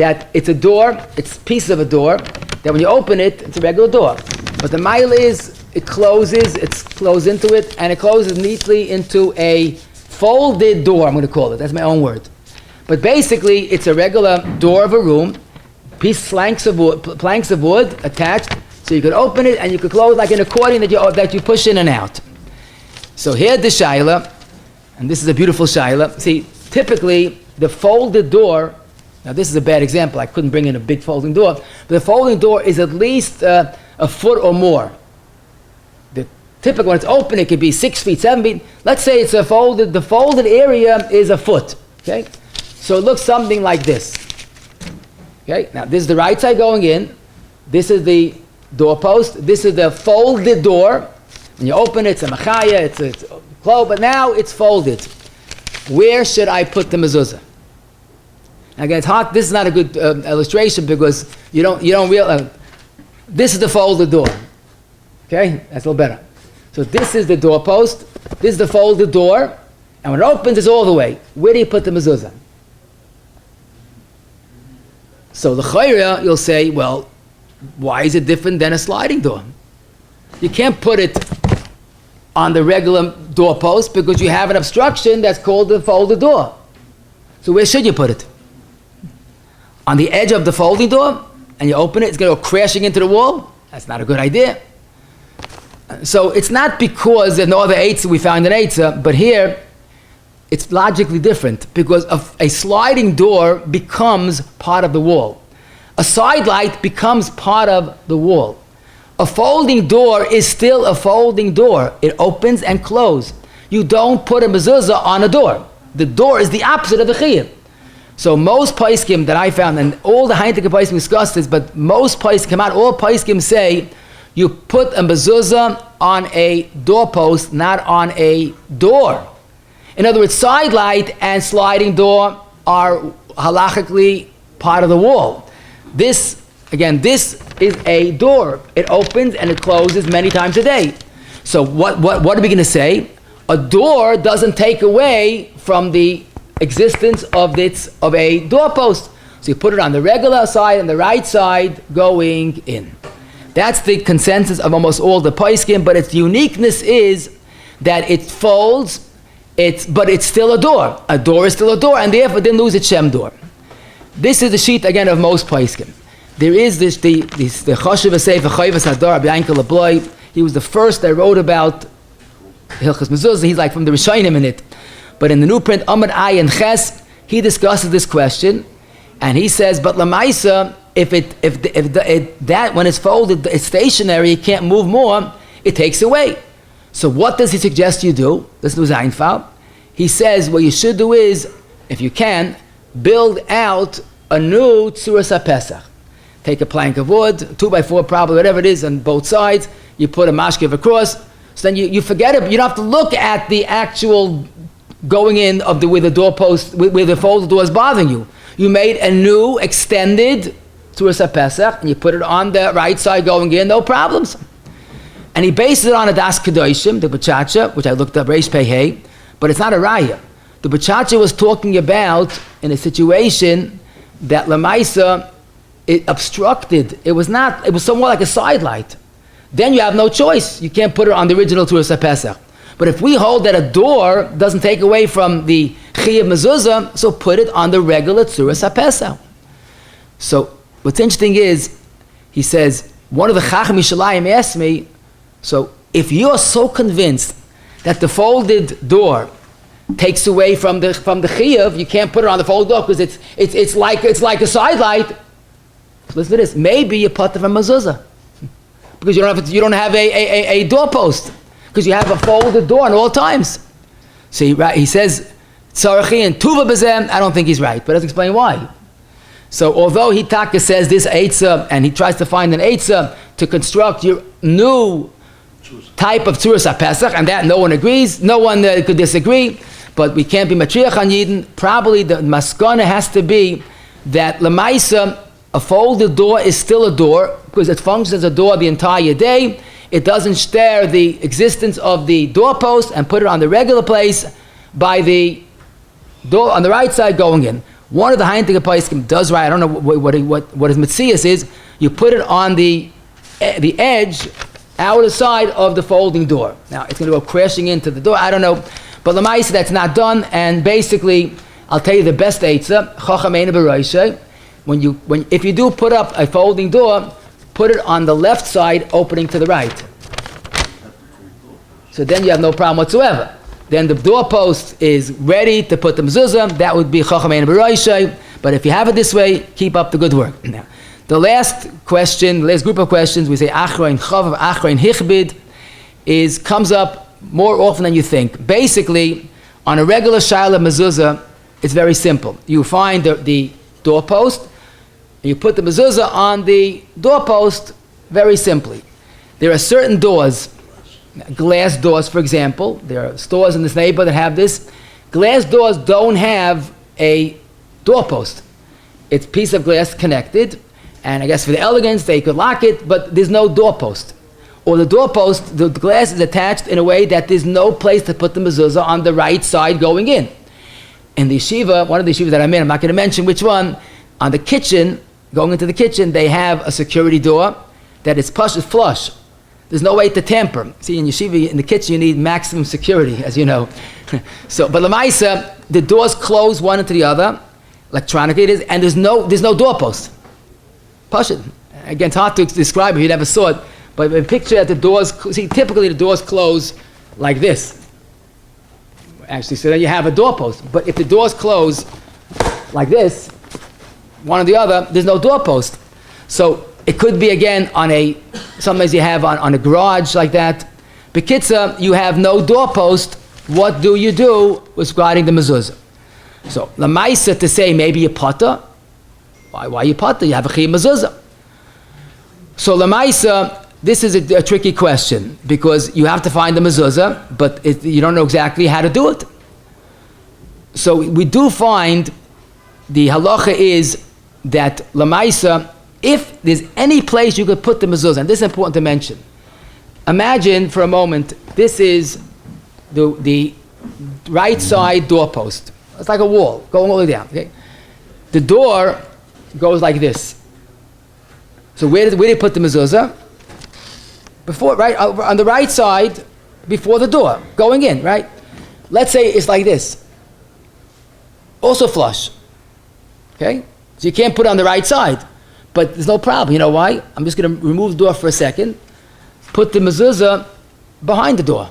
that it's a door, it's pieces of a door, that when you open it, it's a regular door. But the mile is, it closes, it's closed into it, and it closes neatly into a folded door, I'm going to call it. That's my own word. But basically, it's a regular door of a room, planks of wood attached, so you could open it and you could close like an accordion that you push in and out. So here the shaila, and this is a beautiful shaila. See, typically the folded door, now this is a bad example, I couldn't bring in a big folding door, but the folding door is at least a foot or more. The typical, when it's open, it could be 6 feet, 7 feet. Let's say it's the folded area is a foot, okay? So it looks something like this. Okay, now this is the right side going in, this is the doorpost, this is the folded door. When you open it, it's a machaya, it's closed, but now it's folded. Where should I put the mezuzah? Again, it's hard. This is not a good illustration because you don't realize. This is the folded door. Okay, that's a little better. So this is the doorpost. This is the folded door, and when it opens, it's all the way. Where do you put the mezuzah? So the chayra, you'll say, well, why is it different than a sliding door? You can't put it on the regular doorpost because you have an obstruction that's called the folded door. So where should you put it? On the edge of the folding door, and you open it, it's going to go crashing into the wall? That's not a good idea. So it's not because there's no other eitzah we found in eitzah, but here it's logically different because a sliding door becomes part of the wall. A side light becomes part of the wall. A folding door is still a folding door. It opens and closes. You don't put a mezuzah on a door. The door is the opposite of the chiyuv. So most paiskim that I found, and all the heintige paiskim discussed this, but most paiskim, all paiskim say you put a mezuzah on a doorpost, not on a door. In other words, side light and sliding door are halachically part of the wall. This is a door. It opens and it closes many times a day. So what are we going to say? A door doesn't take away from the existence of a doorpost. So you put it on the regular side and the right side going in. That's the consensus of almost all the paiskim, but its uniqueness is that it folds, but it's still a door. A door is still a door, and therefore it didn't lose its shem door. This is the sheet again of most paiskim. There is the Choshev Sefer Chayvas Hadar Rabbi Yankel Abloy. He was the first that wrote about Hilchos Mezuzah. He's like from the Rishonim in it. But in the new print, Amud Ayin Ches, he discusses this question, and he says, but Lamaisa, if that when it's folded, it's stationary, it can't move more, it takes away. So what does he suggest you do? Listen to Zeinfeld. He says what you should do is, if you can, build out a new Tzuras HaPesach. Take a plank of wood, 2x4 probably, whatever it is, on both sides. You put a mashkiv across. So then you forget it. You don't have to look at the actual going in of where the doorpost, where the folded door is bothering you. You made a new extended Tzuras HaPesach, and you put it on the right side going in, no problems. And he bases it on a Das Kedoshim, the Bachacha, which I looked up, Reish Pei Hey, but it's not a raya. The Bachacha was talking about in a situation that Lamaisa, it obstructed. It was somewhat like a side light. Then you have no choice. You can't put it on the original Tzuras HaPesach. But if we hold that a door doesn't take away from the Chiyuv Mezuzah, so put it on the regular Tzuras HaPesach. So what's interesting is, he says, one of the Chacham Yishalayim asked me, so if you're so convinced that the folded door takes away from the Chiyuv, you can't put it on the folded door because it's like a side light. So listen to this. Maybe you put it from Mezuzah because you don't have a doorpost because you have a folded door at all times. So he says Tzarachi and Tuva Bezem. I don't think he's right, but let's explain why. So although Hitaka says this eitzah and he tries to find an eitzah to construct your new type of Tzuras HaPesach, and that no one agrees, no one could disagree, but we can't be matriach on Yidden. Probably the maskana has to be that Lamaisa, a folded door is still a door because it functions as a door the entire day. It doesn't stare the existence of the doorpost and put it on the regular place by the door on the right side going in. One of the Heintige Paiskim does right. I don't know what his Metzias is. You put it on the edge, out the side of the folding door. Now, it's going to go crashing into the door. I don't know. But Lamaisa, that's not done. And basically, I'll tell you the best eitzah, Chacham Eina B'Roshei. If you do put up a folding door, put it on the left side, opening to the right. So then you have no problem whatsoever. Then the doorpost is ready to put the mezuzah. That would be Chacham Eina B'Roshei. But if you have it this way, keep up the good work. Now, the last question, the last group of questions, we say Achrein Chavav, Achrein Hichbid, comes up more often than you think. Basically, on a regular Shaila mezuzah, it's very simple. You find the doorpost, and you put the mezuzah on the doorpost very simply. There are certain doors, glass doors, for example. There are stores in this neighborhood that have this. Glass doors don't have a doorpost. It's a piece of glass connected, and I guess for the elegance, they could lock it, but there's no doorpost. Or the doorpost, the glass is attached in a way that there's no place to put the mezuzah on the right side going in. In the yeshiva, one of the yeshivas that I'm in, I'm not going to mention which one, on the kitchen, going into the kitchen, they have a security door that is flush. There's no way to tamper. See, in yeshiva, in the kitchen, you need maximum security, as you know. But Lamaisa, the doors close one into the other, electronically it is, and there's no doorpost. Pashut. Again, it's hard to describe if you never saw it, but picture that the doors, typically the doors close like this. Actually, so then you have a doorpost. But if the doors close like this, one or the other, there's no doorpost. So it could be, again, sometimes you have on a garage like that. Bekitza, you have no doorpost. What do you do with regarding the mezuzah? So, Lamaisa, to say maybe you potter. Why you potter? You have a chiyuv mezuzah. So, Lamaisa, this is a tricky question because you have to find the mezuzah, but you don't know exactly how to do it. So, we do find the halacha is that Lamaisa, if there's any place you could put the mezuzah, and this is important to mention. Imagine for a moment, this is the right side doorpost. It's like a wall going all the way down. Okay? The door goes like this. So where do you put the mezuzah? Right on the right side, before the door, going in, right? Let's say it's like this. Also flush. Okay? So you can't put it on the right side. But there's no problem. You know why? I'm just going to remove the door for a second. Put the mezuzah behind the door.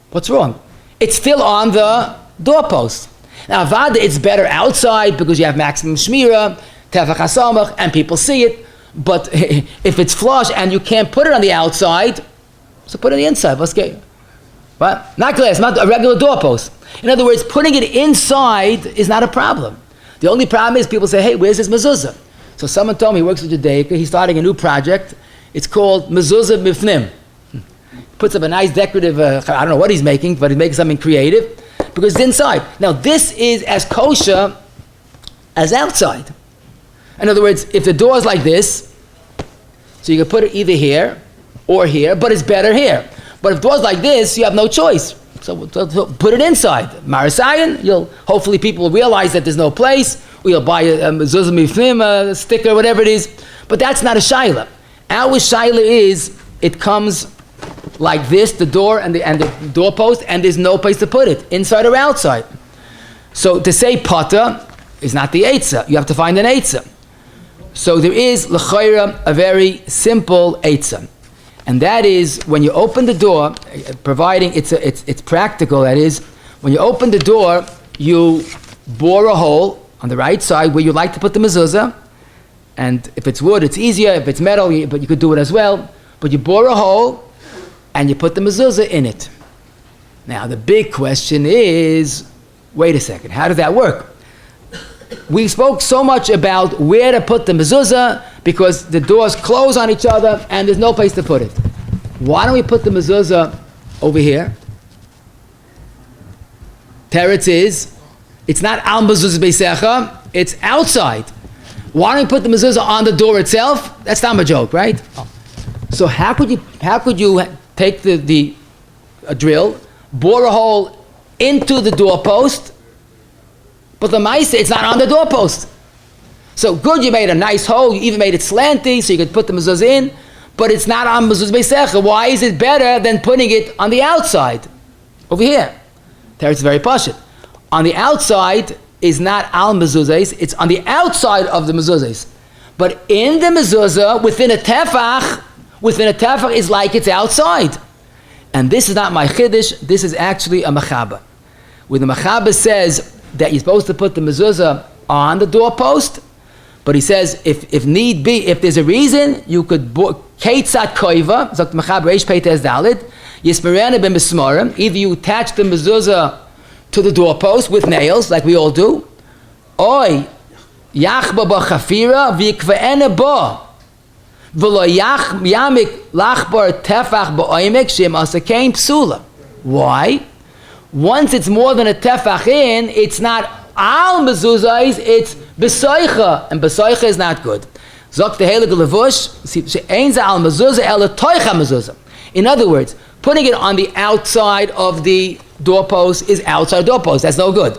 What's wrong? It's still on the doorpost. Now, Avada, it's better outside because you have maximum shmira, tefach hasamach, and people see it. But if it's flush and you can't put it on the outside, so put it on the inside. Let's get what? Not glass, not a regular doorpost. In other words, putting it inside is not a problem. The only problem is people say, hey, where's this mezuzah? So someone told me he works with Judaica. He's starting a new project. It's called Mezuzah Mifnim. Puts up a nice decorative, I don't know what he's making, but he's making something creative because it's inside. Now this is as kosher as outside. In other words, if the door is like this, so you can put it either here or here, but it's better here. But if the door's like this, you have no choice. So put it inside. Marasayan, hopefully people will realize that there's no place. Or you'll buy a mezuzah mifnim, a sticker, whatever it is. But that's not a shaila. Our shaila is, it comes like this, the door and the doorpost, and there's no place to put it, inside or outside. So to say potter is not the eitzah. You have to find an eitzah. So there is l'chayra a very simple eitzah. And that is when you open the door, providing it's practical, that is, when you open the door, you bore a hole on the right side where you like to put the mezuzah. And if it's wood, it's easier. If it's metal, but you could do it as well. But you bore a hole and you put the mezuzah in it. Now the big question is, wait a second, how does that work? We spoke so much about where to put the mezuzah because the doors close on each other and there's no place to put it. Why don't we put the mezuzah over here? Teretz is, it's not al mezuzah beisecha, it's outside. Why don't we put the mezuzah on the door itself? That's not a joke, right? So how could you take a drill, bore a hole into the doorpost, But the mice, it's not on the doorpost. So good, you made a nice hole, you even made it slanty so you could put the mezuzah in, but it's not on mezuzah beisecha. Why is it better than putting it on the outside? Over here. There it's very pashut. On the outside is not al mezuzahs, it's on the outside of the mezuzahs. But in the mezuzah, within a tefach is like it's outside. And this is not my chiddush, this is actually a machaba. Where the machaba says that you're supposed to put the mezuzah on the doorpost, but he says if need be, if there's a reason, you could keitzat koiva, zok machaba reish peites dalid, yismerana ben mismarim, either you attach the mezuzah to the doorpost with nails, like we all do, oy yachba b'chafira v'yikve'ena ba, v'lo yamik lachbar tefach ba'oimek shem asakein psula. Why? Once it's more than a tefach in, it's not al mezuzahs, it's besoicha, and besoicha is not good. Zok the heilige levush, she'ein za al mezuzah ela toicha mezuzah. In other words, putting it on the outside of the doorpost is outside doorpost. That's no good.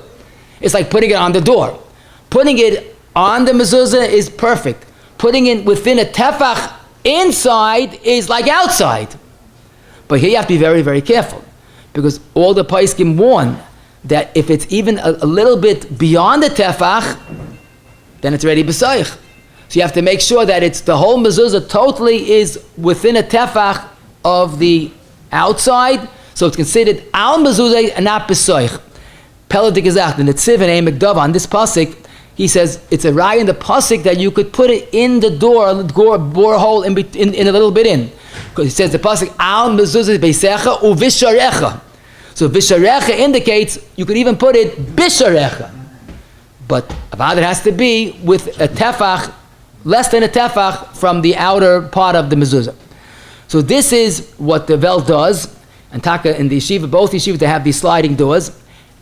It's like putting it on the door. Putting it on the mezuzah is perfect. Putting it within a tefach inside is like outside. But here you have to be very, very careful, because all the poskim warn that if it's even a little bit beyond the tefach, then it's already besoich. So you have to make sure that it's the whole mezuzah totally is within a tefach of the outside, so it's considered al mezuzah and not besoich. Pella de Gezach, the Netziv and Emek Dov on this pasuk, he says it's a raya in the pasuk that you could put it in the door hole in a little bit in, because he says the pasuk al mezuzah beisecha uvisharecha. So visharecha indicates you could even put it bisharecha, but about it has to be with a tefach, less than a tefach from the outer part of the mezuzah. So this is what the Vel does, and Taka in the yeshiva, both yeshivas, they have these sliding doors,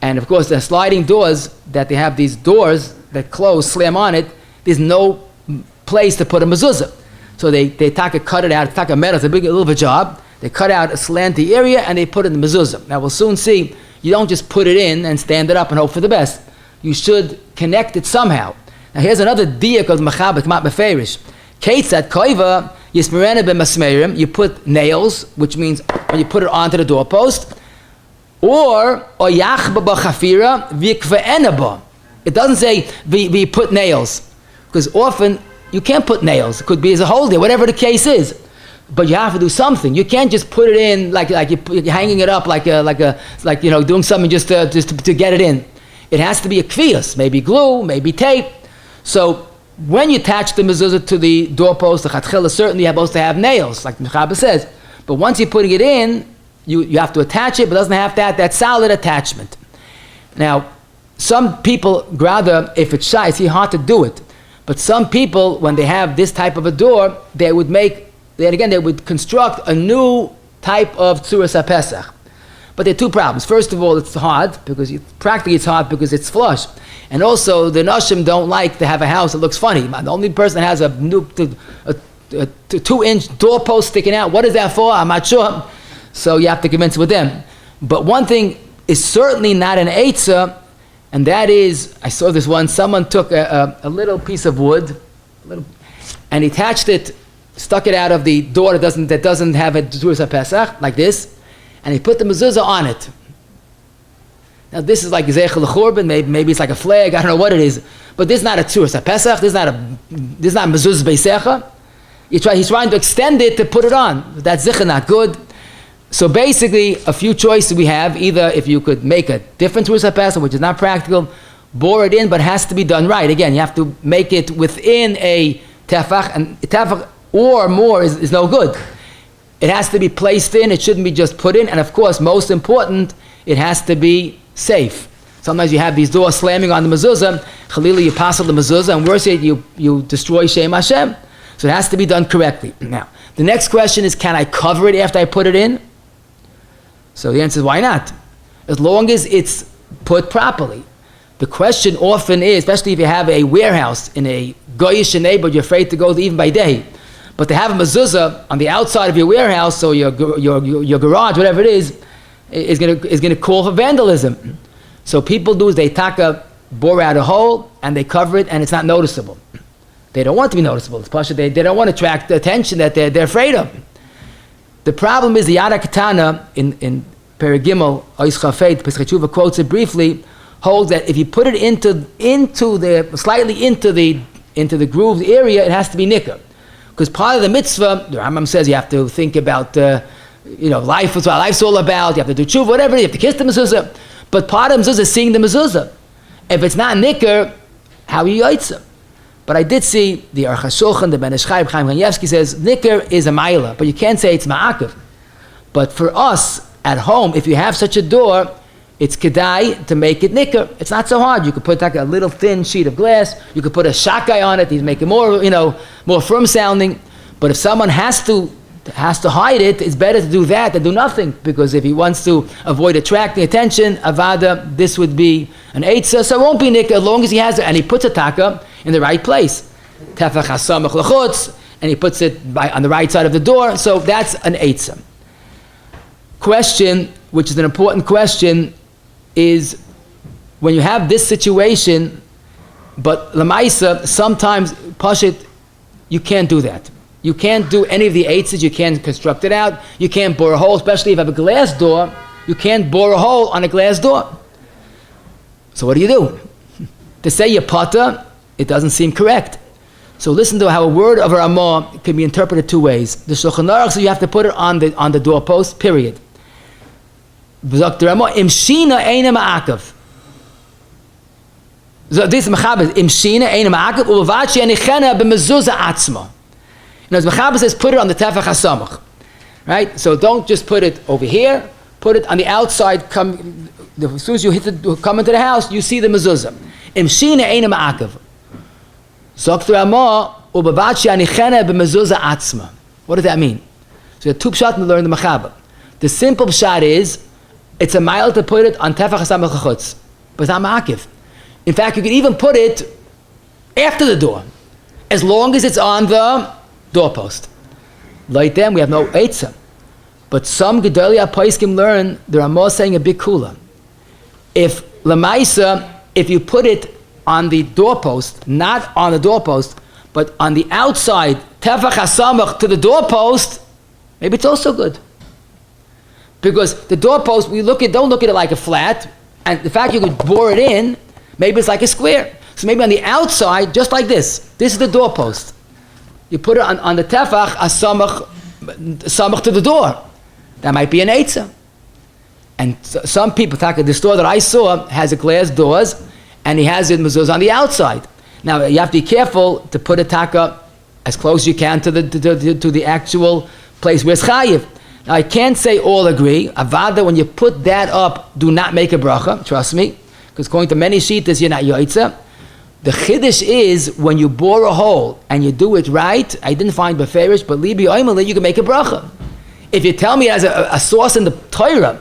and of course the sliding doors that they have these doors that close, slam on it, there's no place to put a mezuzah. So they Taka cut it out, Taka metal, it's a little bit job. They cut out a slanty area and they put it in the mezuzah. Now we'll soon see, you don't just put it in and stand it up and hope for the best. You should connect it somehow. Now here's another diyak of Mechaber, Kmat Meferish. Keitzat koiva yismerena b'masmerim, you put nails, which means when you put it onto the doorpost, or yachba b'chafira v'yikve'ena ba. It doesn't say we put nails, because often you can't put nails. It could be as a hole there, whatever the case is. But you have to do something. You can't just put it in like you're hanging it up like doing something just to get it in. It has to be a kvias, maybe glue, maybe tape. So when you attach the mezuzah to the doorpost, the chatchila, certainly you're supposed to have nails, like the Mechaber says. But once you're putting it in, you have to attach it, but it doesn't have that solid attachment. Now, some people rather, if it's shy, it's hard to do it. But some people, when they have this type of a door, they would construct a new type of tzuras HaPesach. But there are two problems. First of all, it's hard, because practically it's hard because it's flush. And also, the Nashim don't like to have a house that looks funny. The only person that has a 2-inch doorpost sticking out, what is that for? I'm not sure. So you have to convince with them. But one thing is certainly not an eitzah, and that is, I saw this one, someone took a little piece of wood, and he attached it, stuck it out of the door that doesn't have a tzuras HaPesach, like this, and he put the mezuzah on it. Now this is like Zeichel L'Churban, maybe it's like a flag, I don't know what it is, but this is not a tzuras HaPesach, this is not mezuzah beisecha. He's trying to extend it to put it on. That's zichah not good. So basically, a few choices we have, either if you could make a different tzuras HaPesach, which is not practical, bore it in, but has to be done right. Again, you have to make it within a tefach, and tefach or more is no good. It has to be placed in, it shouldn't be just put in, and of course, most important, it has to be safe. Sometimes you have these doors slamming on the mezuzah, chalila you pass on the mezuzah, and worse yet, you destroy Shem Hashem. So it has to be done correctly. Now, the next question is, can I cover it after I put it in? So the answer is, why not? As long as it's put properly. The question often is, especially if you have a warehouse in a goyish neighborhood, you're afraid to go even by day. But to have a mezuzah on the outside of your warehouse or your garage, whatever it is going to call for vandalism. So people do is they bore out a hole and they cover it and it's not noticeable. They don't want it to be noticeable. It's Pasha, they don't want to attract the attention that they're afraid of. The problem is the Yad HaKatana in Perigimel, Ois Chafet, Pesach Tshuva quotes it briefly, holds that if you put it slightly into the grooved area, it has to be nicker. Because part of the mitzvah, the Rambam says you have to think about, life, what's what life's all about, you have to do tshuva, whatever, you have to kiss the mezuzah. But part of the mezuzah is seeing the mezuzah. If it's not nicker, how are you yotzah? But I did see the Archway, the Ben Ishchai, Chaim Kanievsky says, nicker is a maila, but you can't say it's ma'akev. But for us, at home, if you have such a door, it's kedai to make it nicker. It's not so hard. You could put like a little thin sheet of glass. You could put a shakai on it. He's making more firm sounding. But if someone has to hide it, it's better to do that than do nothing. Because if he wants to avoid attracting attention, avada, this would be an eitzah. So it won't be nicker as long as he has it and he puts a taka in the right place. Tefach hasamach lechutz, and he puts it on the right side of the door. So that's an eitzah. Question, which is an important question, is when you have this situation, but lamaisa, sometimes pashit, you can't do that. You can't do any of the eitzes, you can't construct it out, you can't bore a hole, especially if you have a glass door, you can't bore a hole on a glass door. So what do you do? To say you pata, it doesn't seem correct. So listen to how a word of a Ramah can be interpreted two ways. The Shulchan Aruch says you have to put it on the doorpost, period. V'zok the Ramah, imshina eina ma'akav. So this is Mechabes, imshina eina ma'akav, u'levad she'enichena b'mezuzah atzma. As Mechabes says, put it on the tefach hasamach. Right? So don't just put it over here, put it on the outside. As soon as you come into the house, you see the mezuzah. Imshina eina ma'akav. Zok the Ramah, u'levad she'enichena b'mezuzah atzma. What does that mean? So there are two pshat to learn the Mechabes. The simple pshat is, it's a mile to put it on tefach hasamach lechutz, but it's not ma'akiv. In fact, you can even put it after the door, as long as it's on the doorpost. Like them, we have no eitzah. But some Gedolei HaPoskim learn, the Ramah saying a big kula. If lemaisa, if you put it on the doorpost, not on the doorpost, but on the outside, tefach hasamach to the doorpost, maybe it's also good. Because the doorpost, don't look at it like a flat, and the fact you could bore it in, maybe it's like a square. So maybe on the outside, just like this is the doorpost. You put it on the tefach, samach to the door. That might be an eitzah. And some people, the store that I saw has a glass doors, and he has it mezuzah on the outside. Now you have to be careful to put a taka as close as you can to the actual place where it's chayiv. Now, I can't say all agree. Avada, when you put that up, do not make a bracha. Trust me. Because according to many shittas, you're not yoitza. The chiddush is, when you bore a hole and you do it right, I didn't find beferish, but libi oimali, you can make a bracha. If you tell me as a source in the Torah,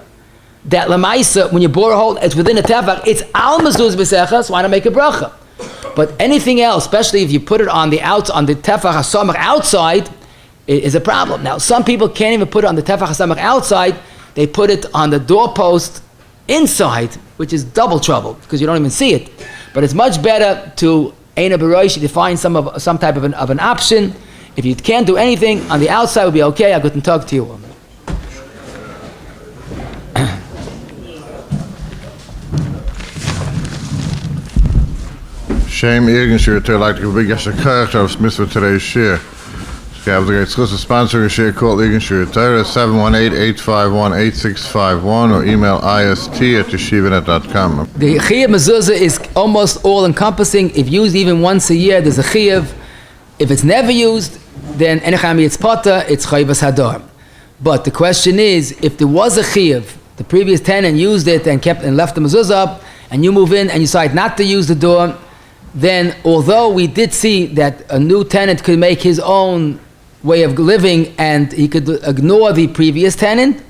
that lamaisa, when you bore a hole, it's within a tefach, it's al mezuz b'secha, so why not make a bracha? But anything else, especially if you put it on the tefach hasamach outside, is a problem. Now, some people can't even put it on the tefach hasamach outside. They put it on the doorpost inside, which is double trouble because you don't even see it. But it's much better to eina b'roish, to find some type of an option. If you can't do anything on the outside, would be okay. I couldn't talk to you. Shame Irgendshire to like to big as a character of Smith for today's share. Have the great sponsor share call Irgendshire Torah 718-851-8651 or email ist@yeshivanet.com. The chiyuv mezuzah is almost all encompassing. If used even once a year, there's a chiyuv. If it's never used, then enechami it's pata, it's chayvas hadar. But the question is, if there was a chiyuv, the previous tenant used it and left the mezuzah up, and you move in and you decide not to use the door, then although we did see that a new tenant could make his own way of living and he could ignore the previous tenant,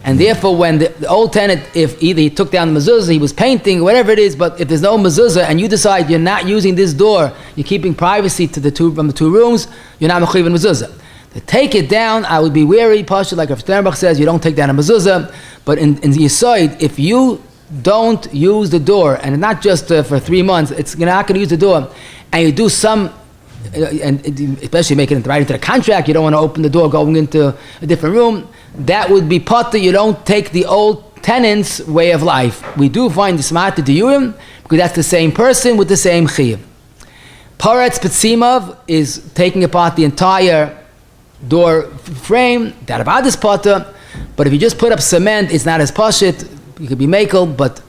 and therefore when the old tenant, if either he took down the mezuzah, he was painting, whatever it is, but if there's no mezuzah and you decide you're not using this door, you're keeping privacy from the two rooms, you're not mechuyev in mezuzah. To take it down, I would be wary, Pasha, like Rav Sternbach says, you don't take down a mezuzah, but in Yisoid, if you don't use the door, and not just for 3 months, you're not going to use the door, and you do some, and especially making it right into the contract, you don't want to open the door going into a different room, that would be potter. You don't take the old tenant's way of life. We do find the smart diyurim, because that's the same person with the same chiyuv. Paretz Petsimov is taking apart the entire door frame, that about this potter, but if you just put up cement, it's not as pashit. It could be makel, but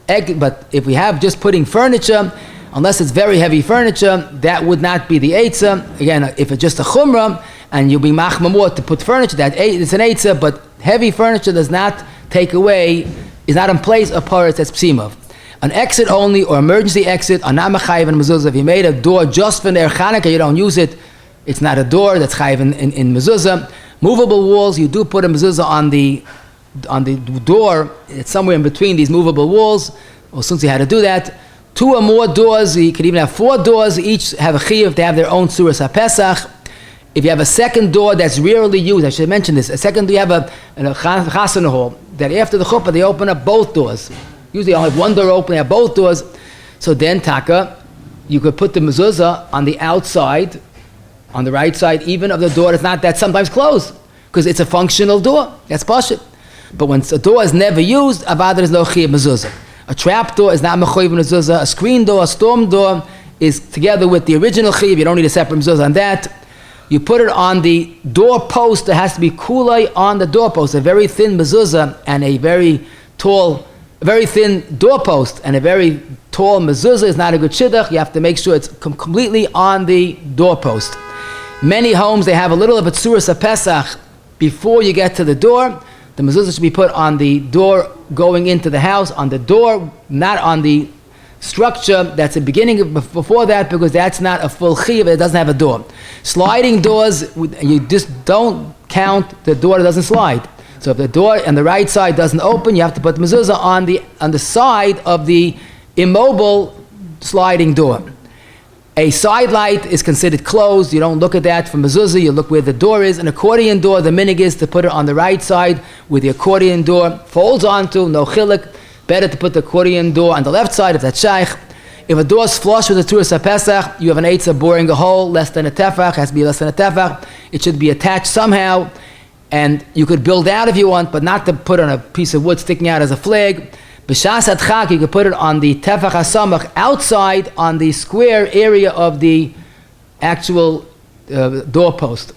if we have just putting furniture, unless it's very heavy furniture, that would not be the eitzah. Again, if it's just a chumrah, and you'll be machmamot to put furniture, it's an eitzah, but heavy furniture does not take away, is not in place of paretz that's psimov. An exit only or emergency exit are not mechayiv in mezuzah. If you made a door just for Ner Chanukah, you don't use it, it's not a door that's chayiv in mezuzah. Movable walls, you do put a mezuzah on the door. It's somewhere in between these movable walls. Well, since you had to do that, 2 or more doors, you could even have 4 doors, each have a chiyuv, they have their own suras HaPesach. If you have a second door that's rarely used, I should mention this, you have a chasana hall, that after the chuppah they open up both doors. Usually only have one door open, they have both doors. So then, taka, you could put the mezuzah on the outside, on the right side, even of the door that's sometimes closed, because it's a functional door. That's pashut. But when a door is never used, avada is no chiyuv mezuzah. A trap door is not mechayiv mezuzah. A screen door, a storm door is together with the original chiyuv. You don't need a separate mezuzah on that. You put it on the doorpost. There has to be kulay on the doorpost. A very thin mezuzah and a very thin doorpost and a very tall mezuzah is not a good shidduch. You have to make sure it's completely on the doorpost. Many homes, they have a little of a tzuras HaPesach before you get to the door. The mezuzah should be put on the door going into the house, on the door, not on the structure that's the beginning before that, because that's not a full chiyuv, it doesn't have a door. Sliding doors, you just don't count the door that doesn't slide. So if the door on the right side doesn't open, you have to put the mezuzah on the side of the immobile sliding door. A side light is considered closed. You don't look at that for mezuzah. You look where the door is. An accordion door, the minig is to put it on the right side where the accordion door folds onto, no chilik. Better to put the accordion door on the left side if that's shaykh. If a door is flush with the Turas HaPesach, you have an eitzah boring a hole less than a tefach, has to be less than a tefach. It should be attached somehow, and you could build out if you want, but not to put on a piece of wood sticking out as a flag. B'shas adchak, you could put it on the tefach hasamach outside on the square area of the actual doorpost.